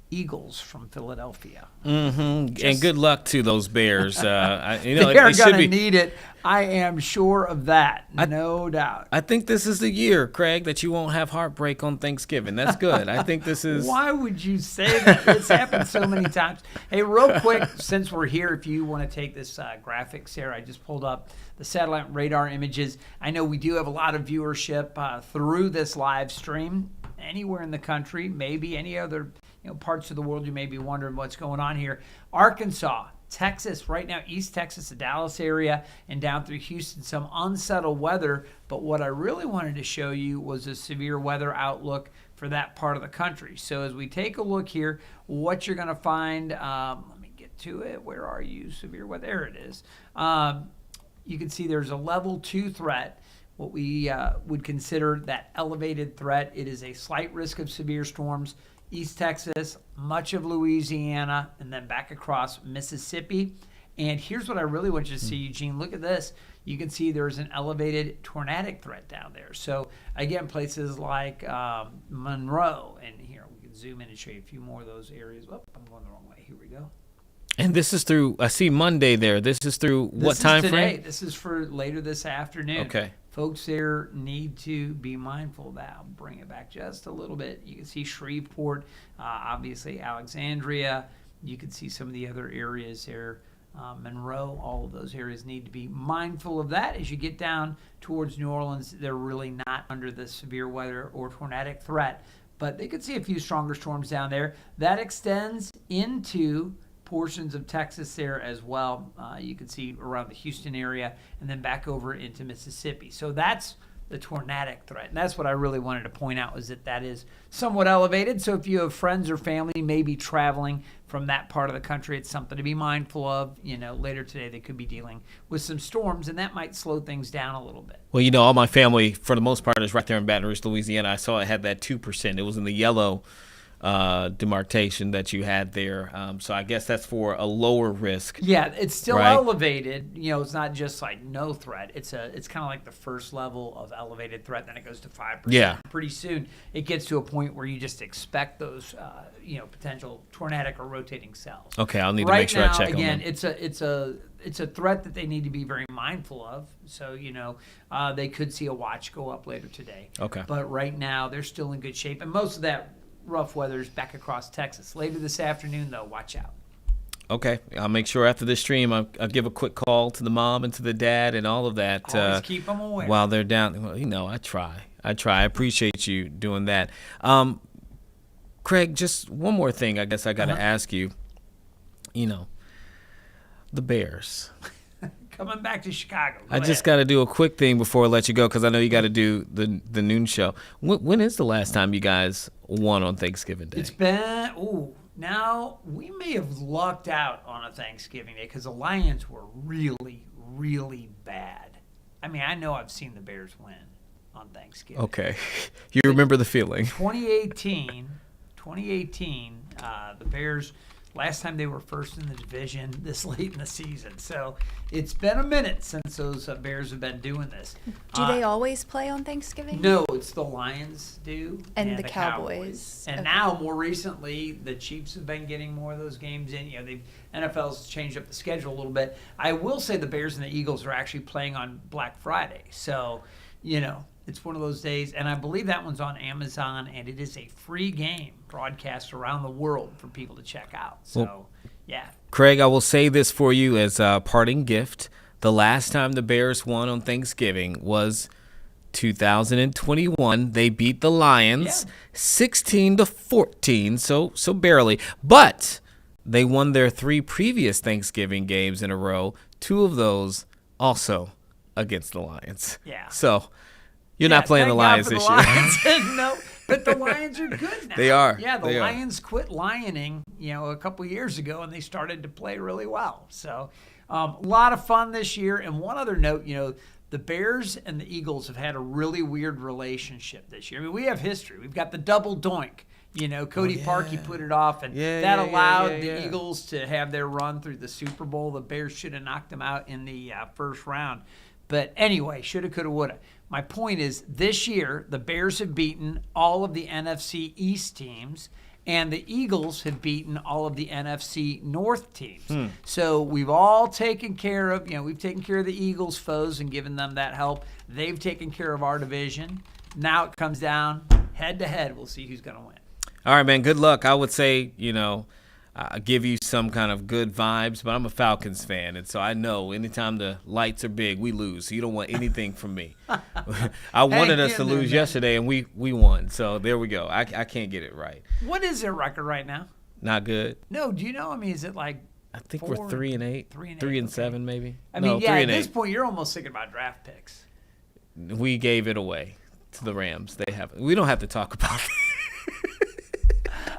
Eagles from Philadelphia. And good luck to those Bears. They are going to need it. I am sure of that. No doubt. I think this is the year, Craig, that you won't have heartbreak on Thanksgiving. That's good. I think this is... Why would you say that? It's happened so many times. Hey, real quick, since we're here, if you want to take this graphic, Sarah, I just pulled up the satellite radar images. I know we do have a lot of viewership through this live stream anywhere in the country, maybe any other parts of the world you may be wondering what's going on here. Arkansas, Texas, right now, East Texas, the Dallas area, and down through Houston, some unsettled weather. But what I really wanted to show you was a severe weather outlook for that part of the country. So as we take a look here, what you're going to find, let me get to it. Where are you? Severe weather. There it is. You can see there's a level 2 threat, what we would consider that elevated threat. It is a slight risk of severe storms. East Texas, much of Louisiana, and then back across Mississippi. And here's what I really want you to see, Eugene. Look at this. You can see there's an elevated tornadic threat down there. So, again, places like Monroe. And here, we can zoom in and show you a few more of those areas. Oh, I'm going the wrong way. Here we go. And this is through, I see Monday there. This is through what time frame? This is for later this afternoon. Okay. Folks there need to be mindful of that. I'll bring it back just a little bit. You can see Shreveport, obviously Alexandria. You can see some of the other areas there. Monroe, all of those areas need to be mindful of that. As you get down towards New Orleans, they're really not under the severe weather or tornadic threat. But they could see a few stronger storms down there. That extends into portions of Texas there as well. You can see around the Houston area and then back over into Mississippi. So that's the tornadic threat. And that's what I really wanted to point out, was that is somewhat elevated. So if you have friends or family maybe traveling from that part of the country, it's something to be mindful of. Later today they could be dealing with some storms, and that might slow things down a little bit. Well, all my family, for the most part, is right there in Baton Rouge, Louisiana. I saw it had that 2%. It was in the yellow demarcation that you had there. So I guess that's for a lower risk. Yeah, it's still right? elevated. It's not just like no threat. It's kind of like the first level of elevated threat. Then it goes to 5%. Yeah. Pretty soon it gets to a point where you just expect those, potential tornadic or rotating cells. Okay, I'll need to make sure I check again, on them. it's a threat that they need to be very mindful of. So, they could see a watch go up later today. Okay. But right now they're still in good shape. And most of that rough weather's back across Texas. Later this afternoon, though, watch out. Okay. I'll make sure after this stream I'll give a quick call to the mom and to the dad and all of that. Always keep them aware. While they're down. Well, I try. I appreciate you doing that. Craig, just one more thing I guess I got to ask you. The Bears. Coming back to Chicago. I just got to do a quick thing before I let you go, because I know you got to do the noon show. When is the last time you guys won on Thanksgiving Day? It's been, now we may have lucked out on a Thanksgiving Day because the Lions were really, really bad. I mean, I know I've seen the Bears win on Thanksgiving. Okay. You remember the feeling. 2018, the Bears, last time they were first in the division this late in the season. So it's been a minute since those Bears have been doing this. Do they always play on Thanksgiving? No, it's the Lions do. And the Cowboys. And now, more recently, the Chiefs have been getting more of those games in. NFL's changed up the schedule a little bit. I will say the Bears and the Eagles are actually playing on Black Friday. So, it's one of those days, and I believe that one's on Amazon, and it is a free game broadcast around the world for people to check out. So, yeah. Craig, I will say this for you as a parting gift. The last time the Bears won on Thanksgiving was 2021. They beat the Lions 16-14, so barely. But they won their 3 previous Thanksgiving games in a row, 2 of those also against the Lions. Yeah. So you're not playing the Lions this year. No, but the Lions are good now. They are. Yeah, the They are. Lions quit lioning, a couple years ago, and they started to play really well. So a lot of fun this year. And one other note, the Bears and the Eagles have had a really weird relationship this year. I mean, we have history. We've got the double doink. Cody Parkey put it off, and that allowed the Eagles to have their run through the Super Bowl. The Bears should have knocked them out in the first round. But anyway, shoulda, coulda, woulda. My point is, this year, the Bears have beaten all of the NFC East teams, and the Eagles have beaten all of the NFC North teams. So we've all taken care of, we've taken care of the Eagles' foes and given them that help. They've taken care of our division. Now it comes down head-to-head. We'll see who's going to win. All right, man, good luck. I would say, give you some kind of good vibes, but I'm a Falcons fan, and so I know anytime the lights are big, we lose. So you don't want anything from me. I wanted us to lose yesterday, and we won. So there we go. I can't get it right. What is their record right now? Not good. No, do you know? I mean, is it like I think we're 3-8, 3-7 maybe. I mean, no, 3-8. At this point, you're almost thinking about draft picks. We gave it away to the Rams. They haven't. We don't have to talk about it.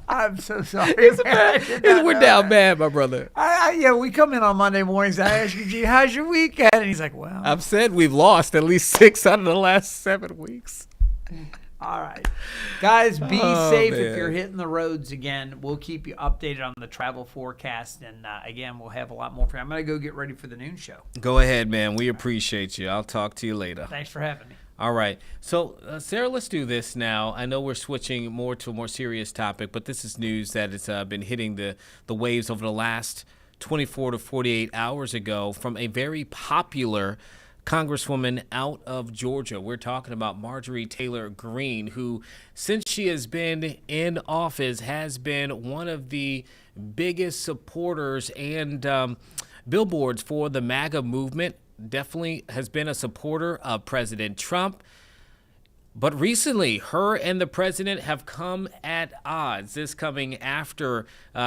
I'm so sorry. We're down bad, my brother. Yeah, we come in on Monday mornings. I ask you, G, how's your weekend? And he's like, well. I've said we've lost at least 6 out of the last 7 weeks. All right. Guys, be safe man. if you're hitting the roads again. We'll keep you updated on the travel forecast. And, again, we'll have a lot more for you. I'm going to go get ready for the noon show. Go ahead, man. We appreciate you. I'll talk to you later. Thanks for having me. All right. So, Sarah, let's do this now. I know we're switching more to a more serious topic, but this is news that has been hitting the waves over the last 24 to 48 hours ago from a very popular Congresswoman out of Georgia. We're talking about Marjorie Taylor Greene, who, since she has been in office, has been one of the biggest supporters and billboards for the MAGA movement. Definitely has been a supporter of President Trump. But recently, her and the president have come at odds. This coming after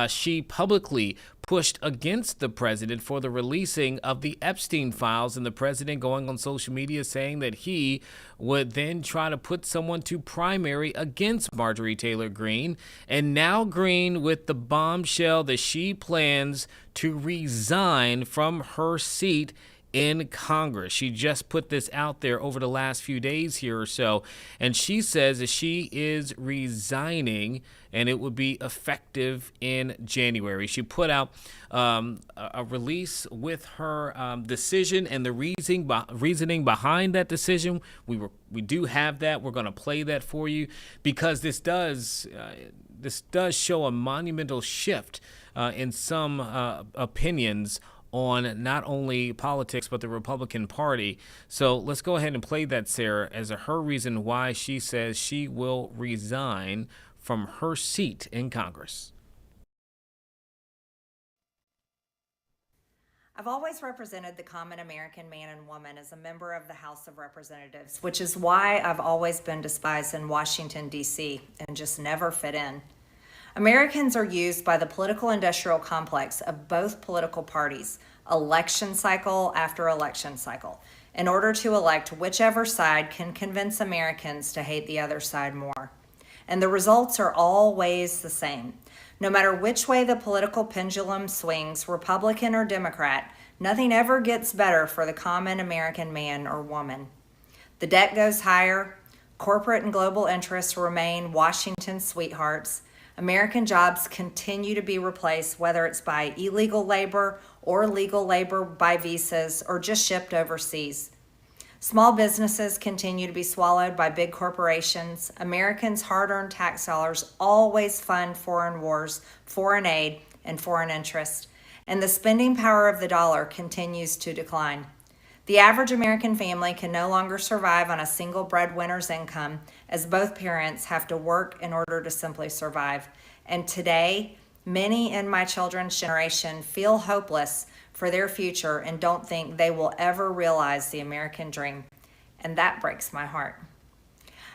she publicly pushed against the president for the releasing of the Epstein files, and the president going on social media saying that he would then try to put someone to primary against Marjorie Taylor Greene. And now Greene with the bombshell that she plans to resign from her seat in Congress. She just put this out there over the last few days here or so, and she says that she is resigning and it would be effective in January. She put out a release with her decision and the reasoning behind that decision. We do have that. We're going to play that for you because this does show a monumental shift in some opinions on not only politics, but the Republican Party. So let's go ahead and play that, Sarah, as her reason why she says she will resign from her seat in Congress. I've always represented the common American man and woman as a member of the House of Representatives, which is why I've always been despised in Washington, D.C., and just never fit in. Americans are used by the political industrial complex of both political parties, election cycle after election cycle, in order to elect whichever side can convince Americans to hate the other side more. And the results are always the same. No matter which way the political pendulum swings, Republican or Democrat, nothing ever gets better for the common American man or woman. The debt goes higher, corporate and global interests remain Washington's sweethearts, American jobs continue to be replaced, whether it's by illegal labor or legal labor by visas or just shipped overseas. Small businesses continue to be swallowed by big corporations. Americans' hard-earned tax dollars always fund foreign wars, foreign aid, and foreign interest. And the spending power of the dollar continues to decline. The average American family can no longer survive on a single breadwinner's income, as both parents have to work in order to simply survive. And today, many in my children's generation feel hopeless for their future and don't think they will ever realize the American dream. And that breaks my heart.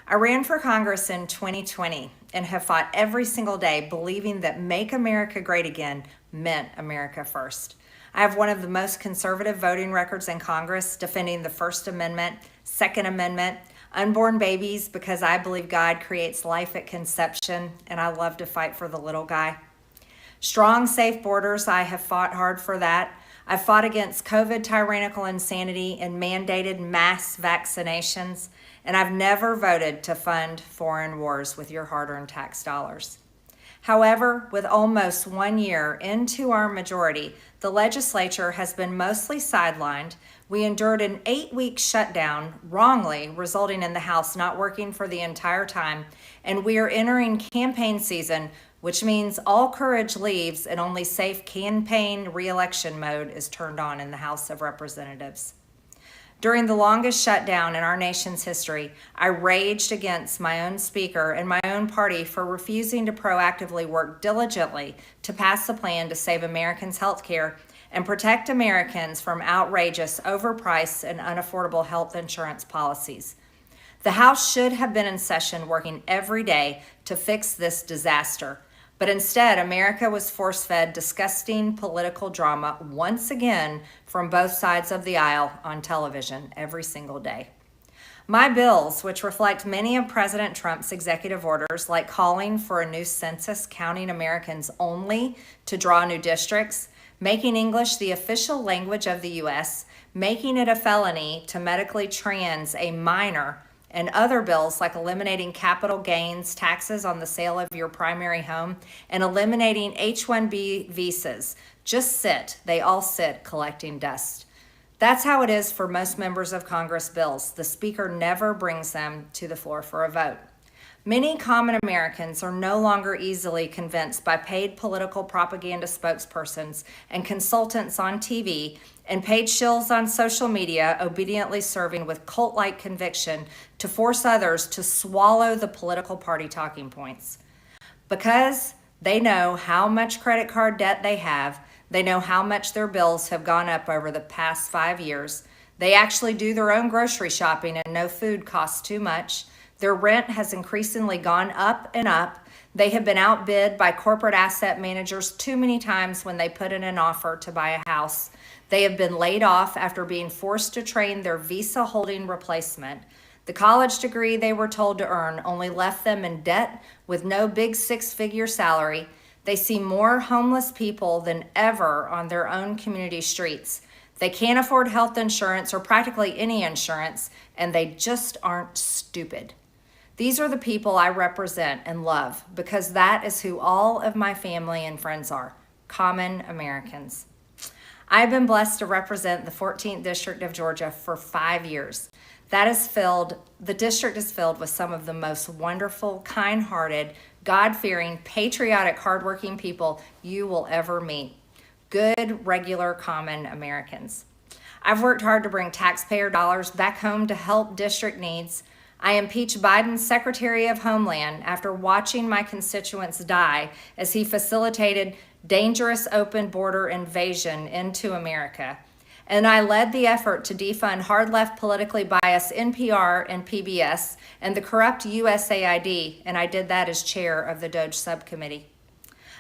I ran for Congress in 2020 and have fought every single day believing that Make America Great Again meant America first. I have one of the most conservative voting records in Congress, defending the First Amendment, Second Amendment, unborn babies, because I believe God creates life at conception, and I love to fight for the little guy. Strong, safe borders, I have fought hard for that. I've fought against COVID tyrannical insanity and mandated mass vaccinations, and I've never voted to fund foreign wars with your hard-earned tax dollars. However, with almost 1 year into our majority, the legislature has been mostly sidelined. We endured an 8-week shutdown, wrongly, resulting in the House not working for the entire time, and we are entering campaign season, which means all courage leaves and only safe campaign re-election mode is turned on in the House of Representatives. During the longest shutdown in our nation's history, I raged against my own speaker and my own party for refusing to proactively work diligently to pass a plan to save Americans' health care and protect Americans from outrageous, overpriced, and unaffordable health insurance policies. The House should have been in session working every day to fix this disaster. But instead, America was force-fed disgusting political drama once again from both sides of the aisle on television every single day. My bills, which reflect many of President Trump's executive orders, like calling for a new census counting Americans only to draw new districts, making English the official language of the U.S., making it a felony to medically trans a minor, and other bills like eliminating capital gains taxes on the sale of your primary home and eliminating H-1B visas, just sit. They all sit collecting dust. That's how it is for most members of Congress bills. The Speaker never brings them to the floor for a vote. Many common Americans are no longer easily convinced by paid political propaganda spokespersons and consultants on TV and paid shills on social media obediently serving with cult-like conviction to force others to swallow the political party talking points. Because they know how much credit card debt they have, they know how much their bills have gone up over the past 5 years, they actually do their own grocery shopping and know food costs too much, their rent has increasingly gone up and up, they have been outbid by corporate asset managers too many times when they put in an offer to buy a house, they have been laid off after being forced to train their visa-holding replacement. The college degree they were told to earn only left them in debt with no big six-figure salary. They see more homeless people than ever on their own community streets. They can't afford health insurance or practically any insurance, and they just aren't stupid. These are the people I represent and love because that is who all of my family and friends are, common Americans. I've been blessed to represent the 14th District of Georgia for 5 years. The district is filled with some of the most wonderful, kind-hearted, God-fearing, patriotic, hardworking people you will ever meet. Good, regular, common Americans. I've worked hard to bring taxpayer dollars back home to help district needs. I impeached Biden's Secretary of Homeland after watching my constituents die as he facilitated dangerous open border invasion into America. And I led the effort to defund hard-left politically biased NPR and PBS and the corrupt USAID, and I did that as chair of the DOJ subcommittee.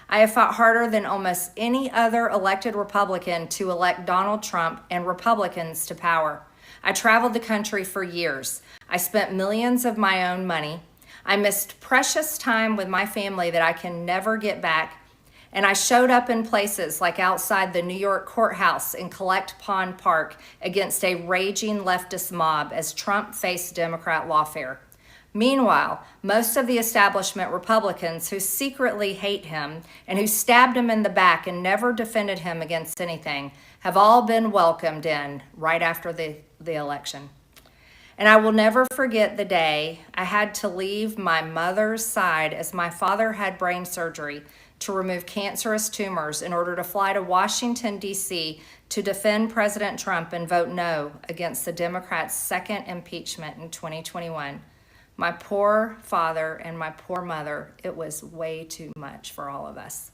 I have fought harder than almost any other elected Republican to elect Donald Trump and Republicans to power. I traveled the country for years. I spent millions of my own money. I missed precious time with my family that I can never get back. And I showed up in places like outside the New York courthouse in Collect Pond Park against a raging leftist mob as Trump faced Democrat lawfare. Meanwhile, most of the establishment Republicans who secretly hate him and who stabbed him in the back and never defended him against anything have all been welcomed in right after the election. And I will never forget the day I had to leave my mother's side as my father had brain surgery to remove cancerous tumors in order to fly to Washington, D.C. to defend President Trump and vote no against the Democrats' second impeachment in 2021. My poor father and my poor mother, it was way too much for all of us.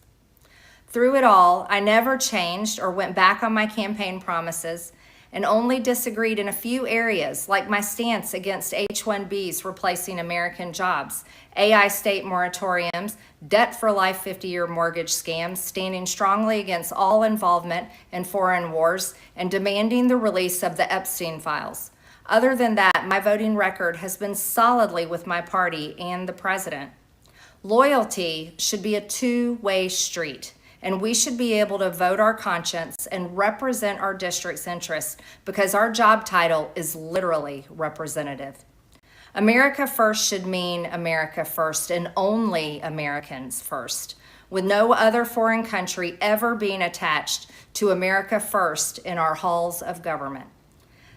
Through it all, I never changed or went back on my campaign promises and only disagreed in a few areas, like my stance against H-1Bs replacing American jobs, AI state moratoriums, debt for life 50-year mortgage scams, standing strongly against all involvement in foreign wars, and demanding the release of the Epstein files. Other than that, my voting record has been solidly with my party and the president. Loyalty should be a two-way street, and we should be able to vote our conscience and represent our district's interests because our job title is literally representative. America first should mean America first and only Americans first, with no other foreign country ever being attached to America first in our halls of government.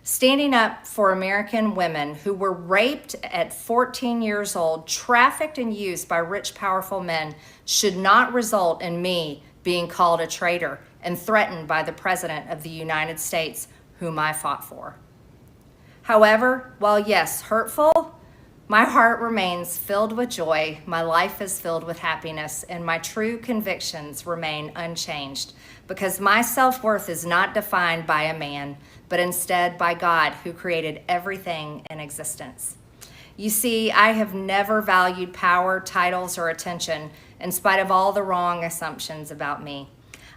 Standing up for American women who were raped at 14 years old, trafficked and used by rich, powerful men should not result in me being called a traitor and threatened by the President of the United States, whom I fought for. However, while yes, hurtful, my heart remains filled with joy, my life is filled with happiness, and my true convictions remain unchanged, because my self-worth is not defined by a man, but instead by God, who created everything in existence. You see, I have never valued power, titles, or attention, in spite of all the wrong assumptions about me.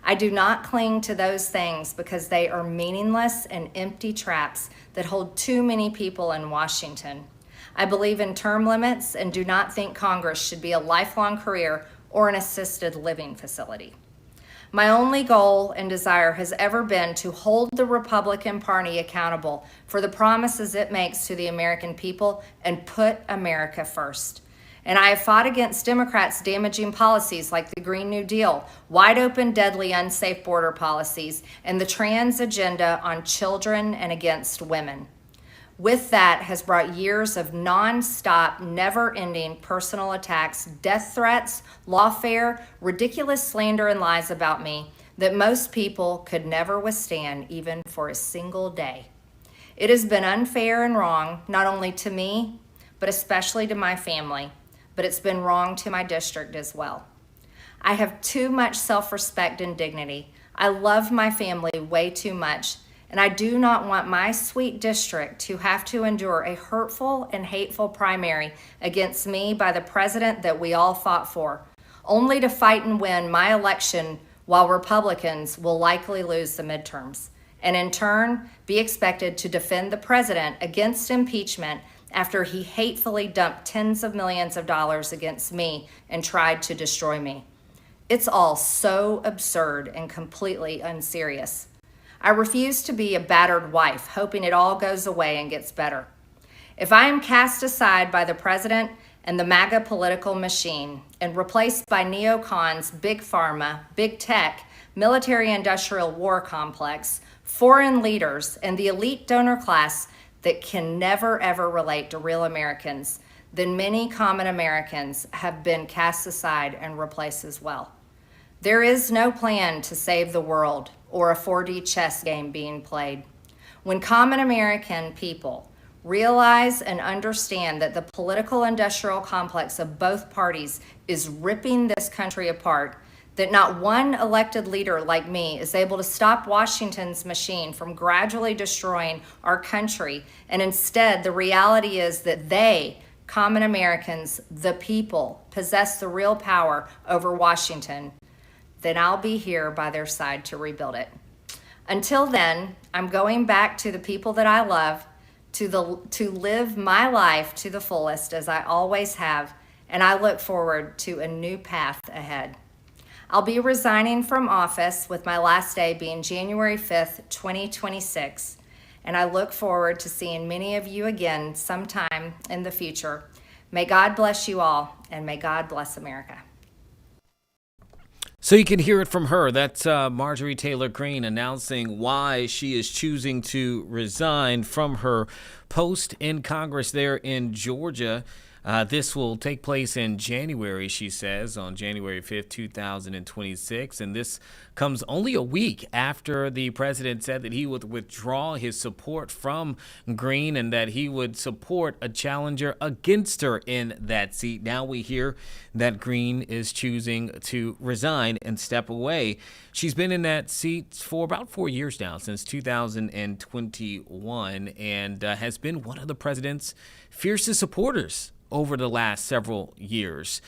I do not cling to those things because they are meaningless and empty traps that hold too many people in Washington. I believe in term limits and do not think Congress should be a lifelong career or an assisted living facility. My only goal and desire has ever been to hold the Republican Party accountable for the promises it makes to the American people and put America first. And I have fought against Democrats' damaging policies like the Green New Deal, wide open, deadly, unsafe border policies, and the trans agenda on children and against women. With that has brought years of non-stop, never-ending personal attacks, death threats, lawfare, ridiculous slander and lies about me that most people could never withstand even for a single day. It has been unfair and wrong, not only to me, but especially to my family, but it's been wrong to my district as well. I have too much self-respect and dignity. I love my family way too much, and I do not want my sweet district to have to endure a hurtful and hateful primary against me by the president that we all fought for, only to fight and win my election while Republicans will likely lose the midterms, and in turn be expected to defend the president against impeachment after he hatefully dumped tens of millions of dollars against me and tried to destroy me. It's all so absurd and completely unserious. I refuse to be a battered wife, hoping it all goes away and gets better. If I am cast aside by the president and the MAGA political machine and replaced by neocons, big pharma, big tech, military-industrial war complex, foreign leaders, and the elite donor class that can never ever relate to real Americans, then many common Americans have been cast aside and replaced as well. There is no plan to save the world or a 4D chess game being played. When common American people realize and understand that the political industrial complex of both parties is ripping this country apart, that not one elected leader like me is able to stop Washington's machine from gradually destroying our country, and instead the reality is that they, common Americans, the people, possess the real power over Washington, then I'll be here by their side to rebuild it. Until then, I'm going back to the people that I love, to live my life to the fullest as I always have, and I look forward to a new path ahead. I'll be resigning from office with my last day being January 5th, 2026, and I look forward to seeing many of you again sometime in the future. May God bless you all, and may God bless America. So you can hear it from her. That's Marjorie Taylor Greene announcing why she is choosing to resign from her post in Congress there in Georgia. This will take place in January, she says, on January 5th, 2026. And this comes only a week after the president said that he would withdraw his support from Greene and that he would support a challenger against her in that seat. Now we hear that Greene is choosing to resign and step away. She's been in that seat for about 4 years now, since 2021, and has been one of the president's fiercest supporters over the last several years.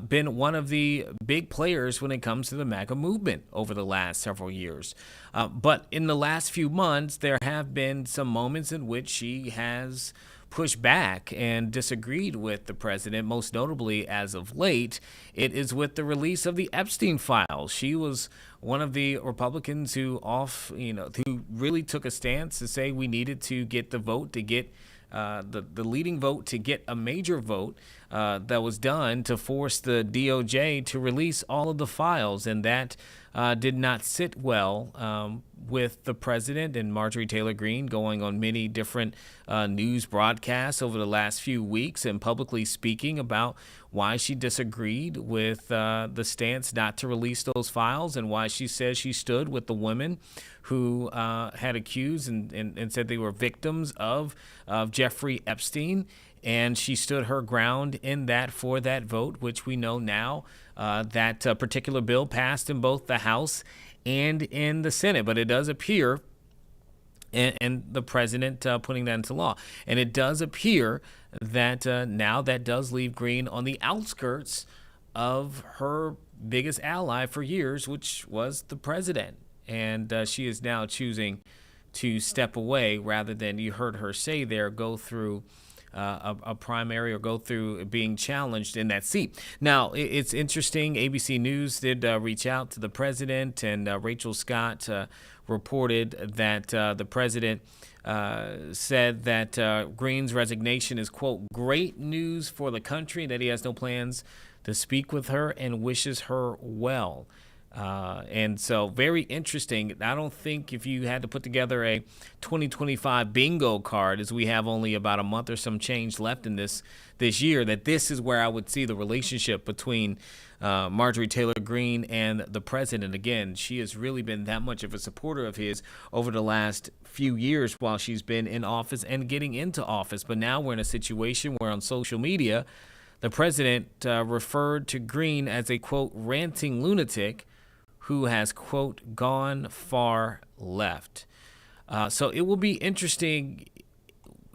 Been one of the big players when it comes to the MAGA movement over the last several years. But in the last few months, there have been some moments in which she has pushed back and disagreed with the president, most notably as of late. It is with the release of the Epstein files. She was one of the Republicans who really took a stance to say we needed to get the vote to get the leading vote to get a major vote that was done to force the DOJ to release all of the files, and that did not sit well with the president and Marjorie Taylor Greene going on many different news broadcasts over the last few weeks and publicly speaking about why she disagreed with the stance not to release those files, and why she says she stood with the women who had accused and said they were victims of Jeffrey Epstein. And she stood her ground in that for that vote, which we know now that particular bill passed in both the House and in the Senate. But it does appear, and the president putting that into law, and it does appear that now that does leave Greene on the outskirts of her biggest ally for years, which was the president. And she is now choosing to step away rather than, you heard her say there, go through a primary or go through being challenged in that seat. Now, it's interesting. ABC News did reach out to the president, and Rachel Scott reported that the president said that Greene's resignation is, quote, great news for the country, that he has no plans to speak with her and wishes her well. And so very interesting. I don't think if you had to put together a 2025 bingo card, as we have only about a month or some change left in this year, that this is where I would see the relationship between Marjorie Taylor Greene and the president. Again, she has really been that much of a supporter of his over the last few years while she's been in office and getting into office. But now we're in a situation where on social media, the president referred to Greene as a, quote, ranting lunatic who has, quote, gone far left. So it will be interesting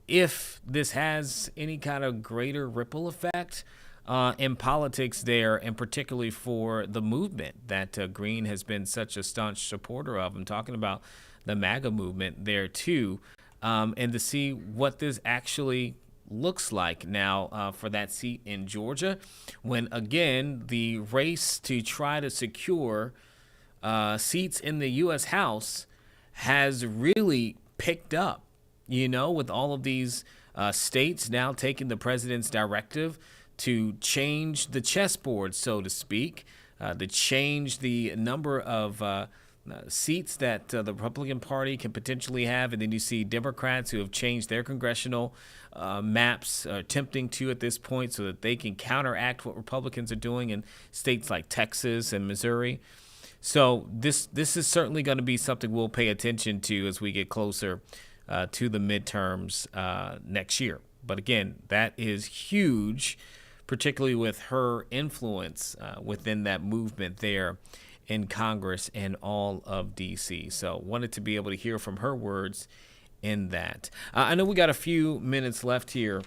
if this has any kind of greater ripple effect in politics there, and particularly for the movement that Greene has been such a staunch supporter of. I'm talking about the MAGA movement there too, and to see what this actually looks like now for that seat in Georgia, when again the race to try to secure seats in the U.S. House has really picked up, with all of these states now taking the president's directive to change the chessboard, so to speak, to change the number of seats that the Republican Party can potentially have. And then you see Democrats who have changed their congressional maps, attempting to at this point, so that they can counteract what Republicans are doing in states like Texas and Missouri. So this is certainly going to be something we'll pay attention to as we get closer to the midterms next year. But again, that is huge, particularly with her influence within that movement there in Congress and all of D.C. So wanted to be able to hear from her words in that. I know we got a few minutes left here.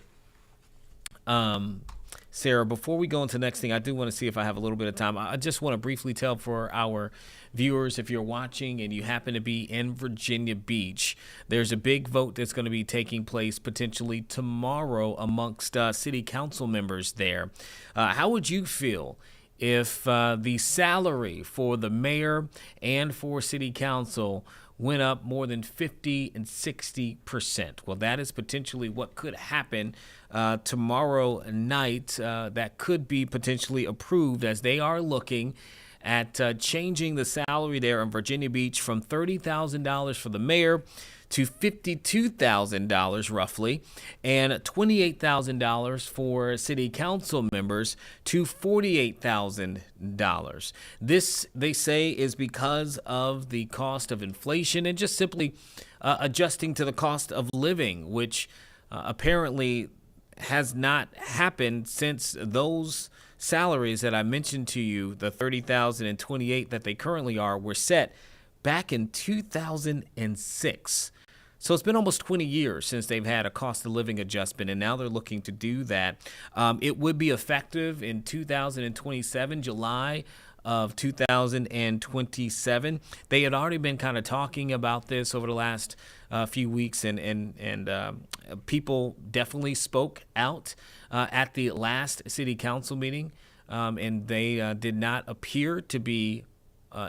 Sarah, before we go into the next thing, I do want to see if I have a little bit of time. I just want to briefly tell for our viewers, if you're watching and you happen to be in Virginia Beach, there's a big vote that's going to be taking place potentially tomorrow amongst city council members there. How would you feel if the salary for the mayor and for city council went up more than 50 and 60%? Well, that is potentially what could happen tomorrow night. That could be potentially approved, as they are looking at changing the salary there in Virginia Beach from $30,000 for the mayor to $52,000 roughly, and $28,000 for city council members to $48,000. This, they say, is because of the cost of inflation and just simply adjusting to the cost of living, which apparently has not happened since those salaries that I mentioned to you, the $30,000 and $28,000 that they currently are, were set back in 2006. So it's been almost 20 years since they've had a cost of living adjustment, and now they're looking to do that. It would be effective in 2027, July of 2027. They had already been kind of talking about this over the last few weeks, and people definitely spoke out at the last city council meeting, and they did not appear to be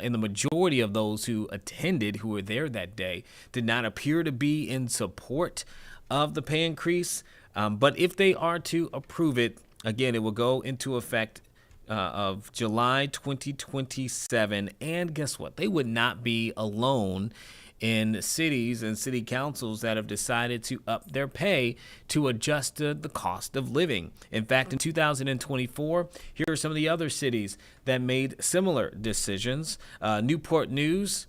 in the majority of those who attended, who were there that day, did not appear to be in support of the pay increase. But if they are to approve it, Again, it will go into effect of July 2027. And guess what? They would not be alone in cities and city councils that have decided to up their pay to adjust to the cost of living. In fact, in 2024, here are some of the other cities that made similar decisions. Newport News,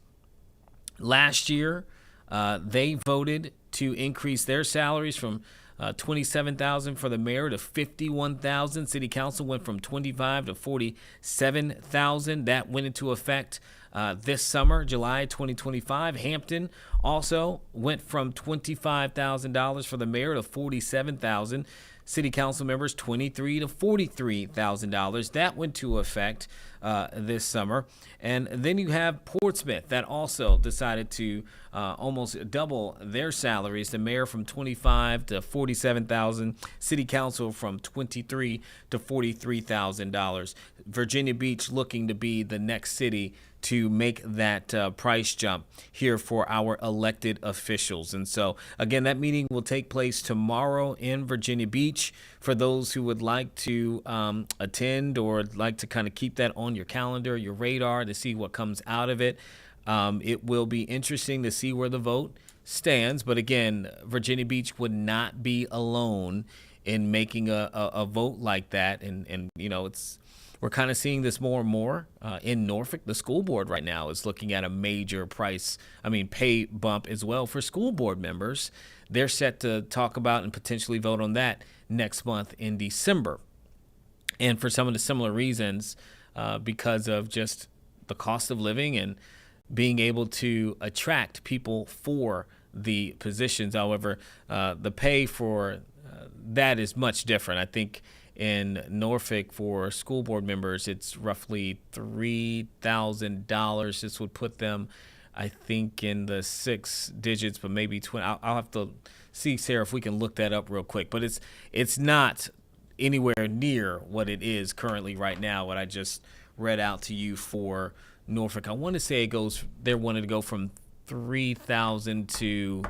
last year, they voted to increase their salaries from $27,000 for the mayor to $51,000. City council went from $25,000 to $47,000. That went into effect this summer, July 2025. Hampton also went from $25,000 for the mayor to $47,000. City council members $23,000 to $43,000. That went to effect this summer. And then you have Portsmouth that also decided to almost double their salaries. The mayor from $25,000 to $47,000. City council from $23,000 to $43,000. Virginia Beach looking to be the next city to make that price jump here for our elected officials. And so, again, that meeting will take place tomorrow in Virginia Beach. For those who would like to attend or like to kind of keep that on your calendar, your radar, to see what comes out of it, it will be interesting to see where the vote stands. But again, Virginia Beach would not be alone in making a vote like that. And you know, we're kind of seeing this more and more in Norfolk. The school board right now is looking at a major pay bump as well for school board members. They're set to talk about and potentially vote on that next month in December. And for some of the similar reasons, because of just the cost of living and being able to attract people for the positions. However, the pay for that is much different. I think in Norfolk for school board members, it's roughly $3,000. This would put them, I think, in the 6 digits, but maybe 20. I'll have to see, Sarah, if we can look that up real quick. But it's not anywhere near what it is currently right now, what I just read out to you for Norfolk. I want to say they're wanting to go from 3,000 to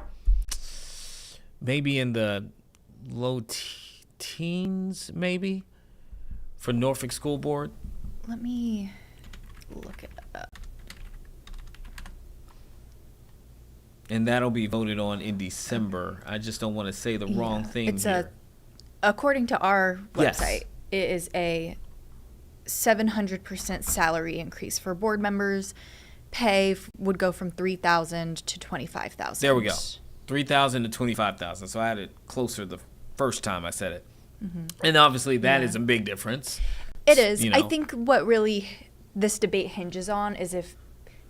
maybe in the low teens, maybe, for Norfolk School Board. Let me look it up. And that'll be voted on in December. I just don't want to say the wrong thing here. According to our Yes. website, it is a 700% salary increase for board members. Pay would go from $3,000 to $25,000. There we go. 3,000 to 25,000. So I had it closer the first time I said it. Mm-hmm. And obviously that is a big difference. It is. You know. I think what really this debate hinges on is if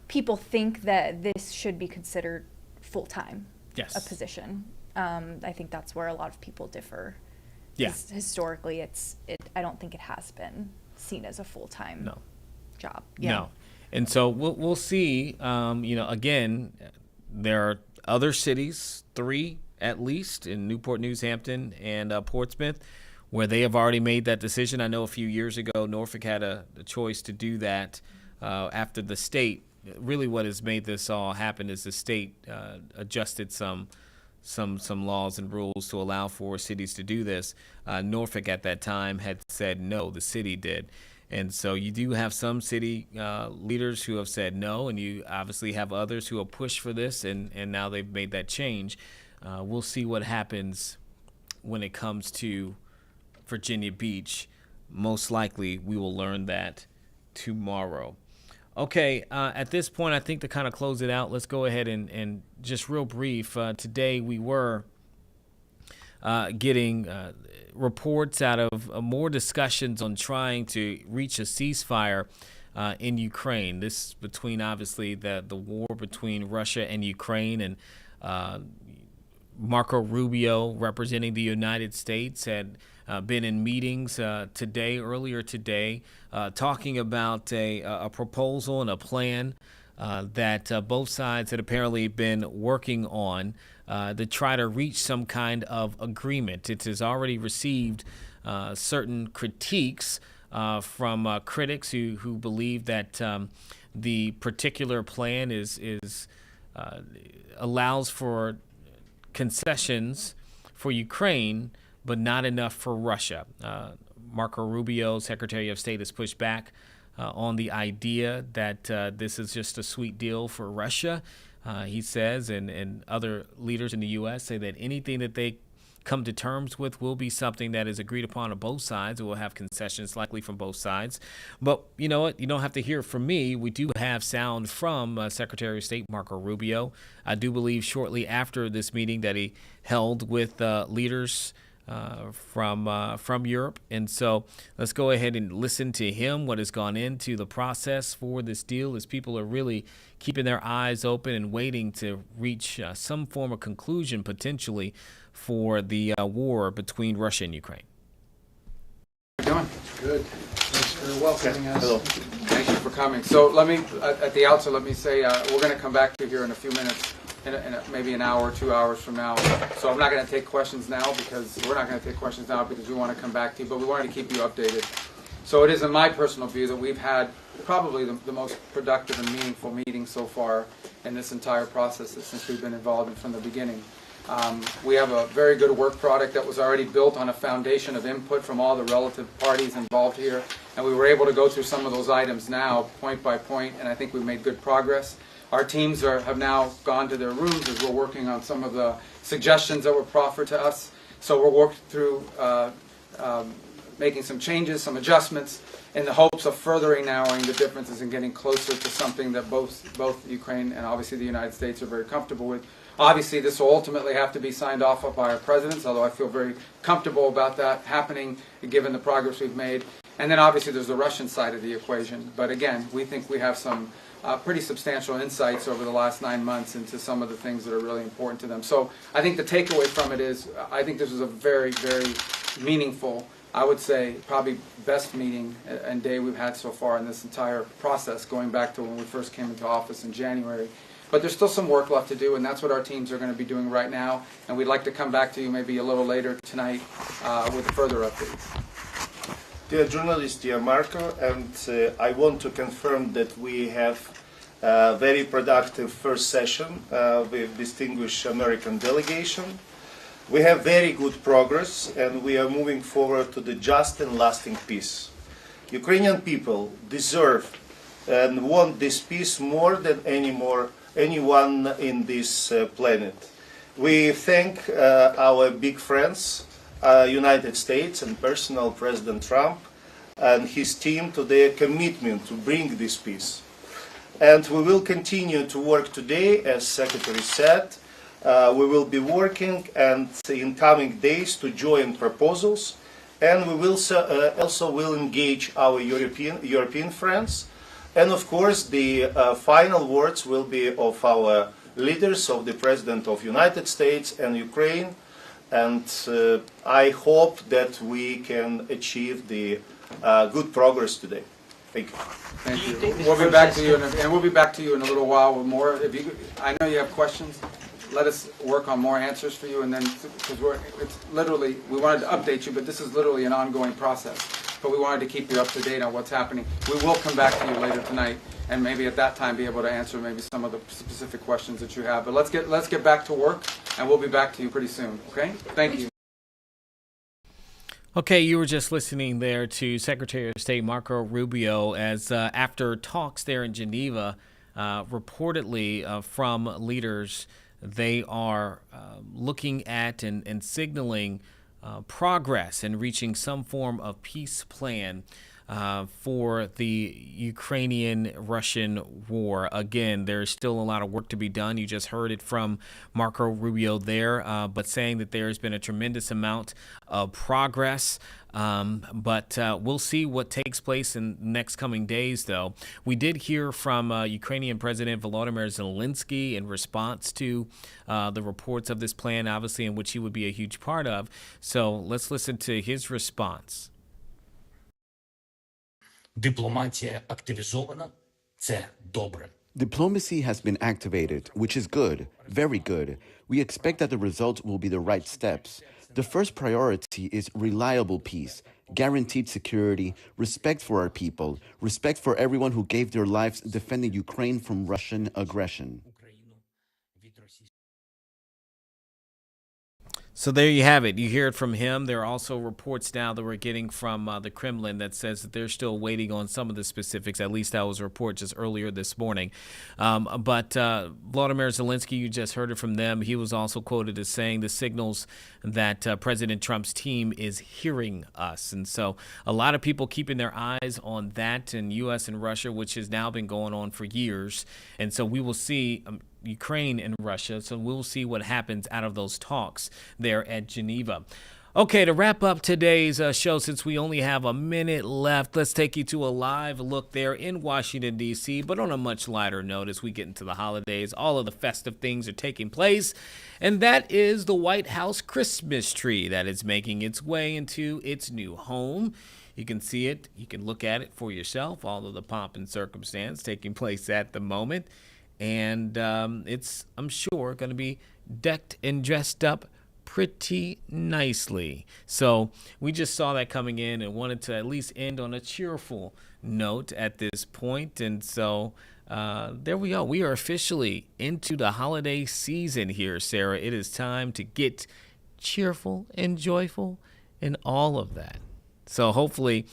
people think that this should be considered full-time, Yes. a position. I think that's where a lot of people differ. Yeah. Historically, I don't think it has been seen as a full-time job. Yeah. No. And so we'll see. Again, there are other cities, 3 at least, in Newport News, Hampton, and Portsmouth, where they have already made that decision. I know a few years ago, Norfolk had a choice to do that after the state. Really what has made this all happen is the state adjusted some laws and rules to allow for cities to do this. Norfolk at that time had said no, the city did. And so you do have some city leaders who have said no, and you obviously have others who have pushed for this, and now they've made that change. We'll see what happens when it comes to Virginia Beach. Most likely we will learn that tomorrow. Okay, at this point, I think to kind of close it out, let's go ahead and just real brief. Today we were getting reports out of more discussions on trying to reach a ceasefire in Ukraine. This between, obviously, the war between Russia and Ukraine, and Marco Rubio, representing the United States, had been in meetings earlier today, talking about a proposal and a plan that both sides had apparently been working on to try to reach some kind of agreement. It has already received certain critiques from critics who believe that the particular plan allows for concessions for Ukraine, but not enough for Russia. Marco Rubio, Secretary of State, has pushed back on the idea that this is just a sweet deal for Russia. He says, and other leaders in the U.S. say that anything that they come to terms with will be something that is agreed upon on both sides. We'll have concessions likely from both sides. But you know what? You don't have to hear from me. We do have sound from Secretary of State Marco Rubio. I do believe shortly after this meeting that he held with leaders from Europe. And so let's go ahead and listen to him, what has gone into the process for this deal, as people are really keeping their eyes open and waiting to reach some form of conclusion potentially for the war between Russia and Ukraine. How are you doing? Good. Thanks for welcoming us. Hello. Thank you for coming. So let me, at the outset, let me say we're going to come back to here in a few minutes, maybe an hour or 2 hours from now. So I'm not going to take questions now because we're not going to take questions now because we want to come back to you, but we wanted to keep you updated. So it is in my personal view that we've had probably the most productive and meaningful meeting so far in this entire process since we've been involved from the beginning. We have a very good work product that was already built on a foundation of input from all the relative parties involved here, and we were able to go through some of those items now, point by point, and I think we've made good progress. Our teams have now gone to their rooms as we're working on some of the suggestions that were proffered to us. So we're working through making some changes, some adjustments, in the hopes of furthering narrowing the differences and getting closer to something that both Ukraine and obviously the United States are very comfortable with. Obviously, this will ultimately have to be signed off by our presidents, although I feel very comfortable about that happening given the progress we've made. And then obviously there's the Russian side of the equation. But again, we think we have some pretty substantial insights over the last 9 months into some of the things that are really important to them. So I think the takeaway from it is I think this was a very, very meaningful, I would say probably best meeting and day we've had so far in this entire process, going back to when we first came into office in January. But there's still some work left to do, and that's what our teams are going to be doing right now. And we'd like to come back to you maybe a little later tonight with further updates. Dear journalist, dear Marco, and I want to confirm that we have a very productive first session with distinguished American delegation. We have very good progress, and we are moving forward to the just and lasting peace. Ukrainian people deserve and want this peace more than anyone in this planet. We thank our big friends, United States and personal President Trump and his team to their commitment to bring this peace. And we will continue to work today, as Secretary said. We will be working and in coming days to join proposals, and we will also will engage our European friends. And of course, the final words will be of our leaders, of the President of United States and Ukraine. And I hope that we can achieve the good progress today. Thank you. Thank you. We'll be back to you, and we'll be back to you in a little while with more. I know you have questions. Let us work on more answers for you, and then because it's literally we wanted to update you, but this is literally an ongoing process. But we wanted to keep you up to date on what's happening. We will come back to you later tonight, and maybe at that time be able to answer maybe some of the specific questions that you have. But let's get back to work, and we'll be back to you pretty soon. Okay? Thank you. Okay, you were just listening there to Secretary of State Marco Rubio as after talks there in Geneva, reportedly from leaders, they are looking at and signaling progress and reaching some form of peace plan for the Ukrainian-Russian war. Again, there's still a lot of work to be done. You just heard it from Marco Rubio there, but saying that there's been a tremendous amount of progress. But we'll see what takes place in the next coming days, though. We did hear from Ukrainian President Volodymyr Zelensky in response to the reports of this plan, obviously, in which he would be a huge part of. So let's listen to his response. Дипломатія активізована. Це добре. Diplomacy has been activated, which is good, very good. We expect that the results will be the right steps. The first priority is reliable peace, guaranteed security, respect for our people, respect for everyone who gave their lives defending Ukraine from Russian aggression. So there you have it. You hear it from him. There are also reports now that we're getting from the Kremlin that says that they're still waiting on some of the specifics. At least that was a report just earlier this morning. But Vladimir Zelensky, you just heard it from them. He was also quoted as saying the signals that President Trump's team is hearing us. And so a lot of people keeping their eyes on that in U.S. and Russia, which has now been going on for years. And so we will see Ukraine and Russia. So we'll see what happens out of those talks there at Geneva. Okay, to wrap up today's show, since we only have a minute left, let's take you to a live look there in Washington, D.C., but on a much lighter note as we get into the holidays. All of the festive things are taking place, and that is the White House Christmas tree that is making its way into its new home. You can see it. You can look at it for yourself, all of the pomp and circumstance taking place at the moment. And it's, I'm sure, going to be decked and dressed up pretty nicely. So we just saw that coming in and wanted to at least end on a cheerful note at this point. And so there we go. We are officially into the holiday season here, Sarah. It is time to get cheerful and joyful and all of that. So hopefully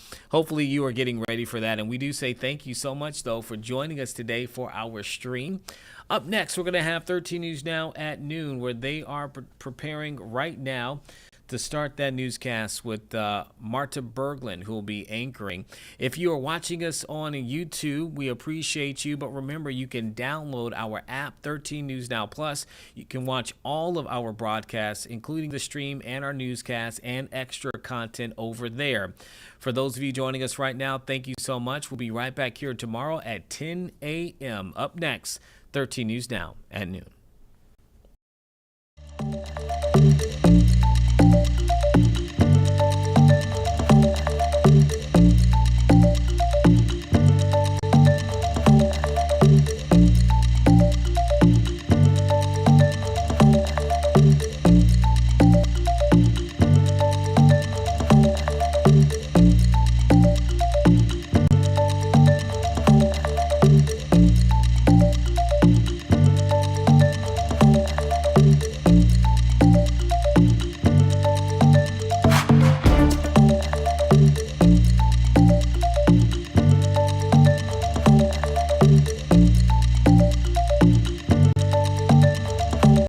you are getting ready for that. And we do say thank you so much, though, for joining us today for our stream. Up next, we're going to have 13 News Now at noon, where they are preparing right now to start that newscast with Marta Berglund, who will be anchoring. If you are watching us on YouTube, we appreciate you. But remember, you can download our app, 13 News Now Plus. You can watch all of our broadcasts, including the stream and our newscasts and extra content over there. For those of you joining us right now, thank you so much. We'll be right back here tomorrow at 10 a.m. Up next, 13 News Now at noon.